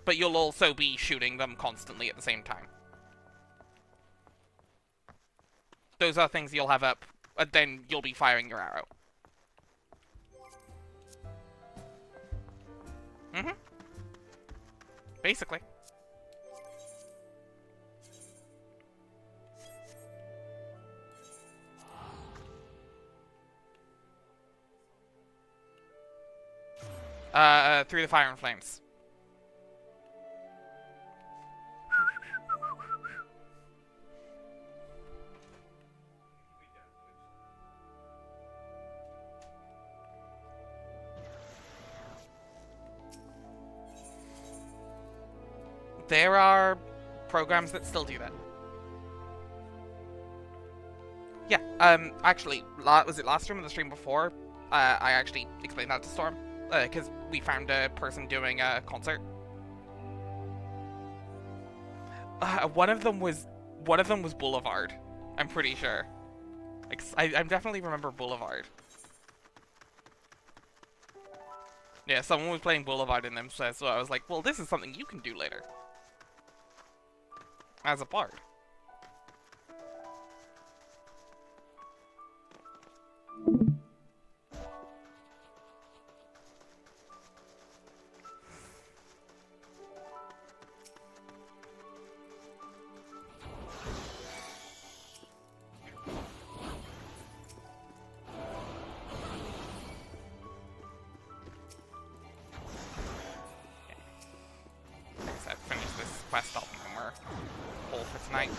But you'll also be shooting them constantly at the same time. Those are things you'll have up, and then you'll be firing your arrow. Basically. Through the fire and flames. There are programs that still do that. Yeah, actually, was it last stream or the stream before? I actually explained that to Storm, because we found a person doing a concert. One of them was Boulevard. I'm pretty sure. Like, I definitely remember Boulevard. Yeah, someone was playing Boulevard in them, so I was like, well, this is something you can do later. As a bard. Finish this quest off and we're full for tonight.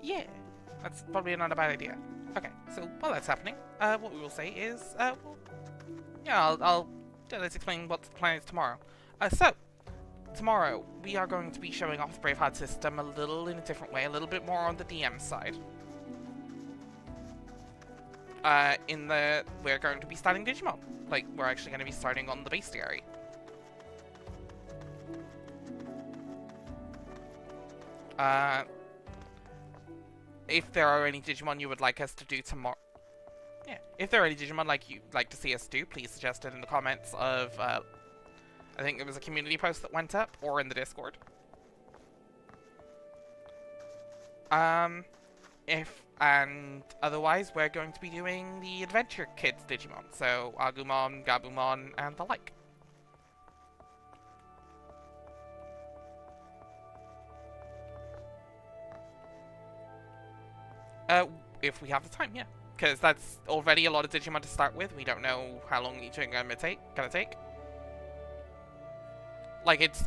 Yeah, that's probably not a bad idea. Okay, so while that's happening, what we will say is, let's explain what the plan is tomorrow. So, tomorrow, we are going to be showing off the Braveheart system a little in a different way, a little bit more on the DM side. We're going to be starting Digimon. Like, we're actually going to be starting on the bestiary. If there are any Digimon you would like us to do tomorrow... Yeah, if there are any Digimon you'd like to see us do, please suggest it in the comments of I think it was a community post that went up, or in the Discord. And otherwise, we're going to be doing the Adventure Kids Digimon, so Agumon, Gabumon, and the like. If we have the time, yeah. Because that's already a lot of Digimon to start with. We don't know how long each are gonna take. Like, it's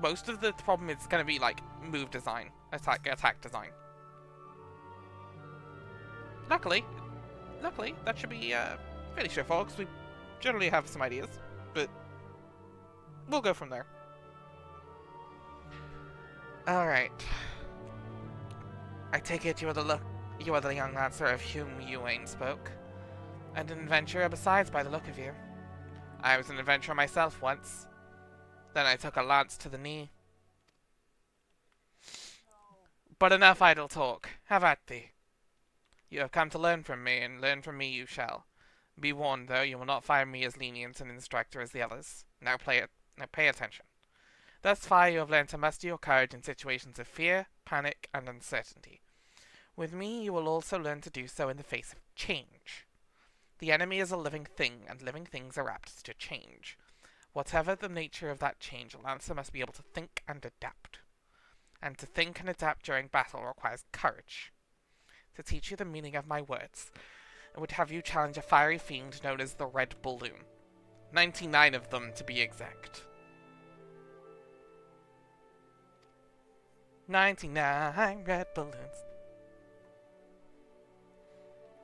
most of the problem is gonna be like move design, attack design. Luckily, that should be fairly straightforward because we generally have some ideas, but we'll go from there. All right. I take it you are the young lancer of whom Yuane spoke, and an adventurer besides by the look of you. I was an adventurer myself once. Then I took a lance to the knee. But enough idle talk. Have at thee. You have come to learn from me, and learn from me you shall. Be warned, though, you will not find me as lenient an instructor as the others. Now pay attention. Thus far you have learned to muster your courage in situations of fear, panic, and uncertainty. With me you will also learn to do so in the face of change. The enemy is a living thing, and living things are apt to change. Whatever the nature of that change, a lancer must be able to think and adapt. And to think and adapt during battle requires courage. To teach you the meaning of my words, I would have you challenge a fiery fiend known as the Red Balloon. 99 of them, to be exact. 99 red balloons.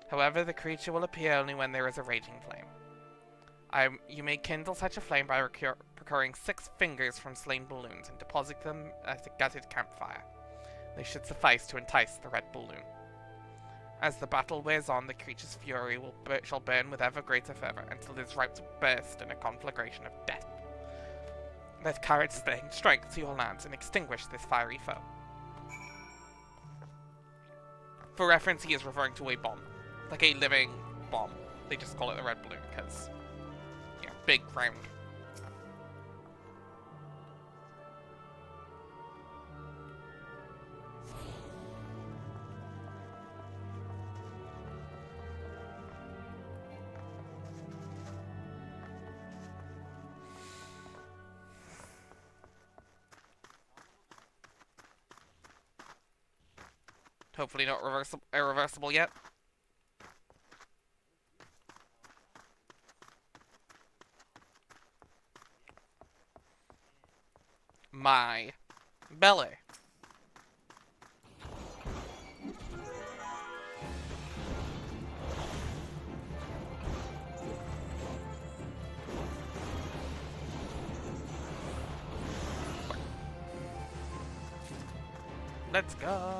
However, the creature will appear only when there is a raging flame. You may kindle such a flame by procuring 6 fingers from slain balloons and deposit them at a gutted campfire. They should suffice to entice the red balloon. As the battle wears on, the creature's fury shall burn with ever greater fervor until it is ripe to burst in a conflagration of death. Let courage strength to your lance and extinguish this fiery foe. For reference, he is referring to a bomb. Like a living bomb. They just call it the red balloon because, yeah, big, round. Hopefully not irreversible yet. My belly. Let's go.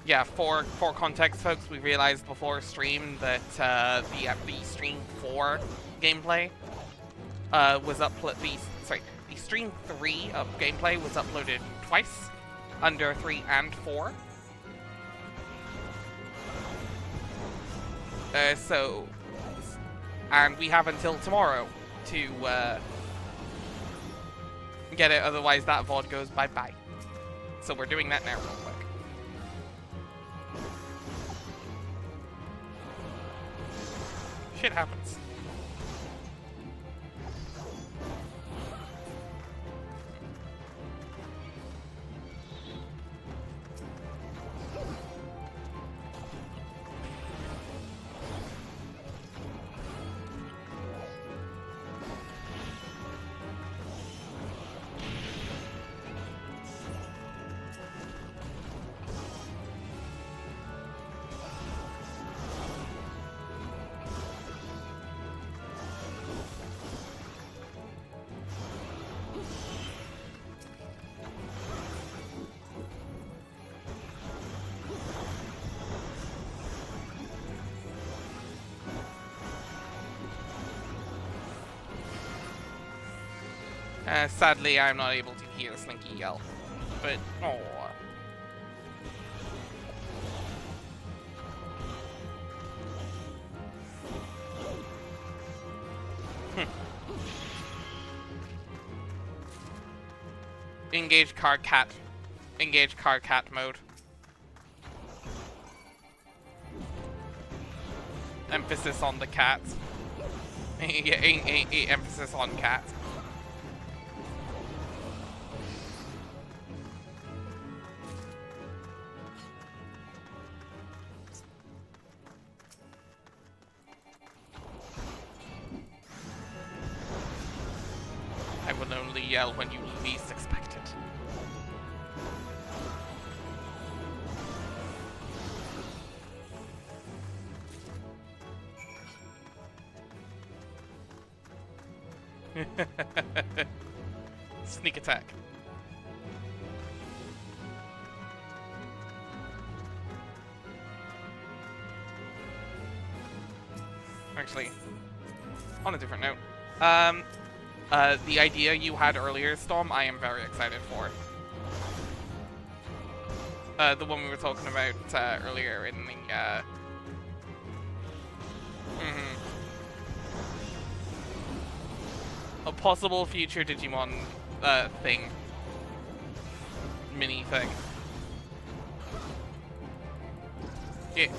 Yeah, for context, folks, we realized before stream that the Stream 4 gameplay was uploaded. The Stream 3 of gameplay was uploaded twice, under 3 and 4. And we have until tomorrow to get it, otherwise that VOD goes bye-bye. So we're doing that now real quick. Shit happens. Sadly, I'm not able to hear Slinky yell. But, oh. Engage card cat. Engage card cat mode. Emphasis on the cat. Emphasis on cat. I will only yell when you least expect it. Sneak attack. Actually, on a different note, the idea you had earlier, Storm, I am very excited for. The one we were talking about earlier in the a possible future Digimon thing. Mini thing. Yeah.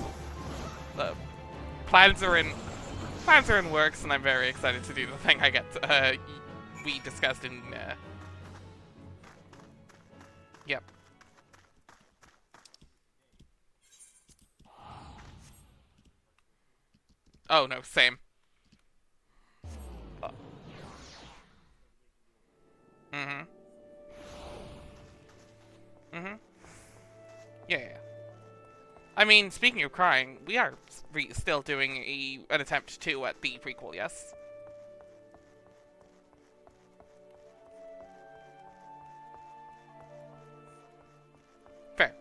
Plans are in works, and I'm very excited to do the thing we discussed in yep. Oh no, same. Yeah. I mean, speaking of crying, we are still doing an attempt 2 at the prequel, yes? Fair.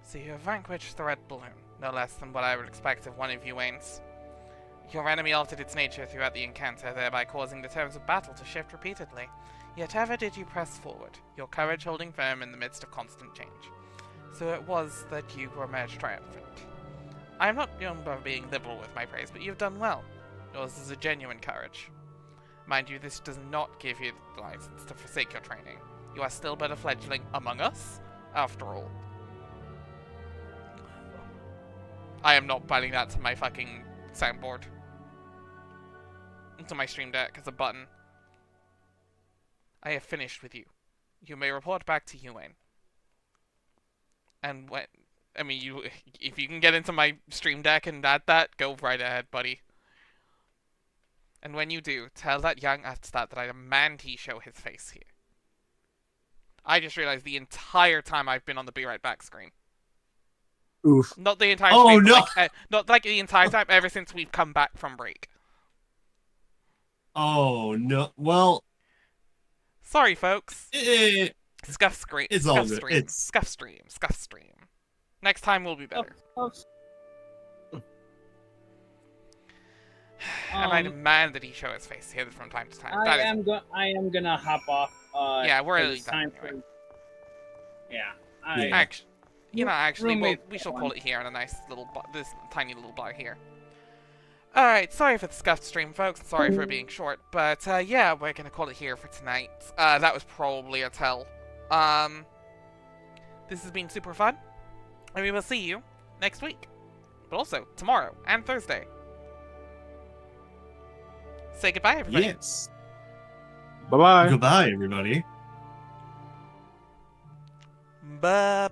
So you have vanquished the Red Balloon, no less than what I would expect of one of you Waynes. Your enemy altered its nature throughout the encounter, thereby causing the terms of battle to shift repeatedly. Yet ever did you press forward, your courage holding firm in the midst of constant change. So it was that you emerged triumphant. I am not known for being liberal with my praise, but you have done well. Yours is a genuine courage. Mind you, this does not give you the license to forsake your training. You are still but a fledgling among us, after all. I am not biting that to my fucking soundboard. Into my stream deck as a button. I have finished with you. You may report back to Yuen. And when... I mean, if you can get into my stream deck and add that, go right ahead, buddy. And when you do, tell that young Atstat that I demand he show his face here. I just realized the entire time I've been on the Be Right Back screen. Oof. Not the entire Oh, stream, no! but not like the entire time, ever since we've come back from break. Oh, no. Well... Sorry, folks. Scuff screen. It's Scuff all good. stream. Scuff stream. Scuff stream. Next time will be better. And I demand that he show his face here from time to time. I am gonna hop off. Yeah, we're it's early time anyway. Yeah. Actually, we shall call it here in a nice little this tiny little bar here. Alright, sorry for the scuffed stream, folks. Sorry for it being short. But, yeah, we're gonna call it here for tonight. That was probably a tell. This has been super fun. And we will see you next week. But also, tomorrow and Thursday. Say goodbye, everybody. Yes. Bye-bye. Goodbye, everybody. Bye.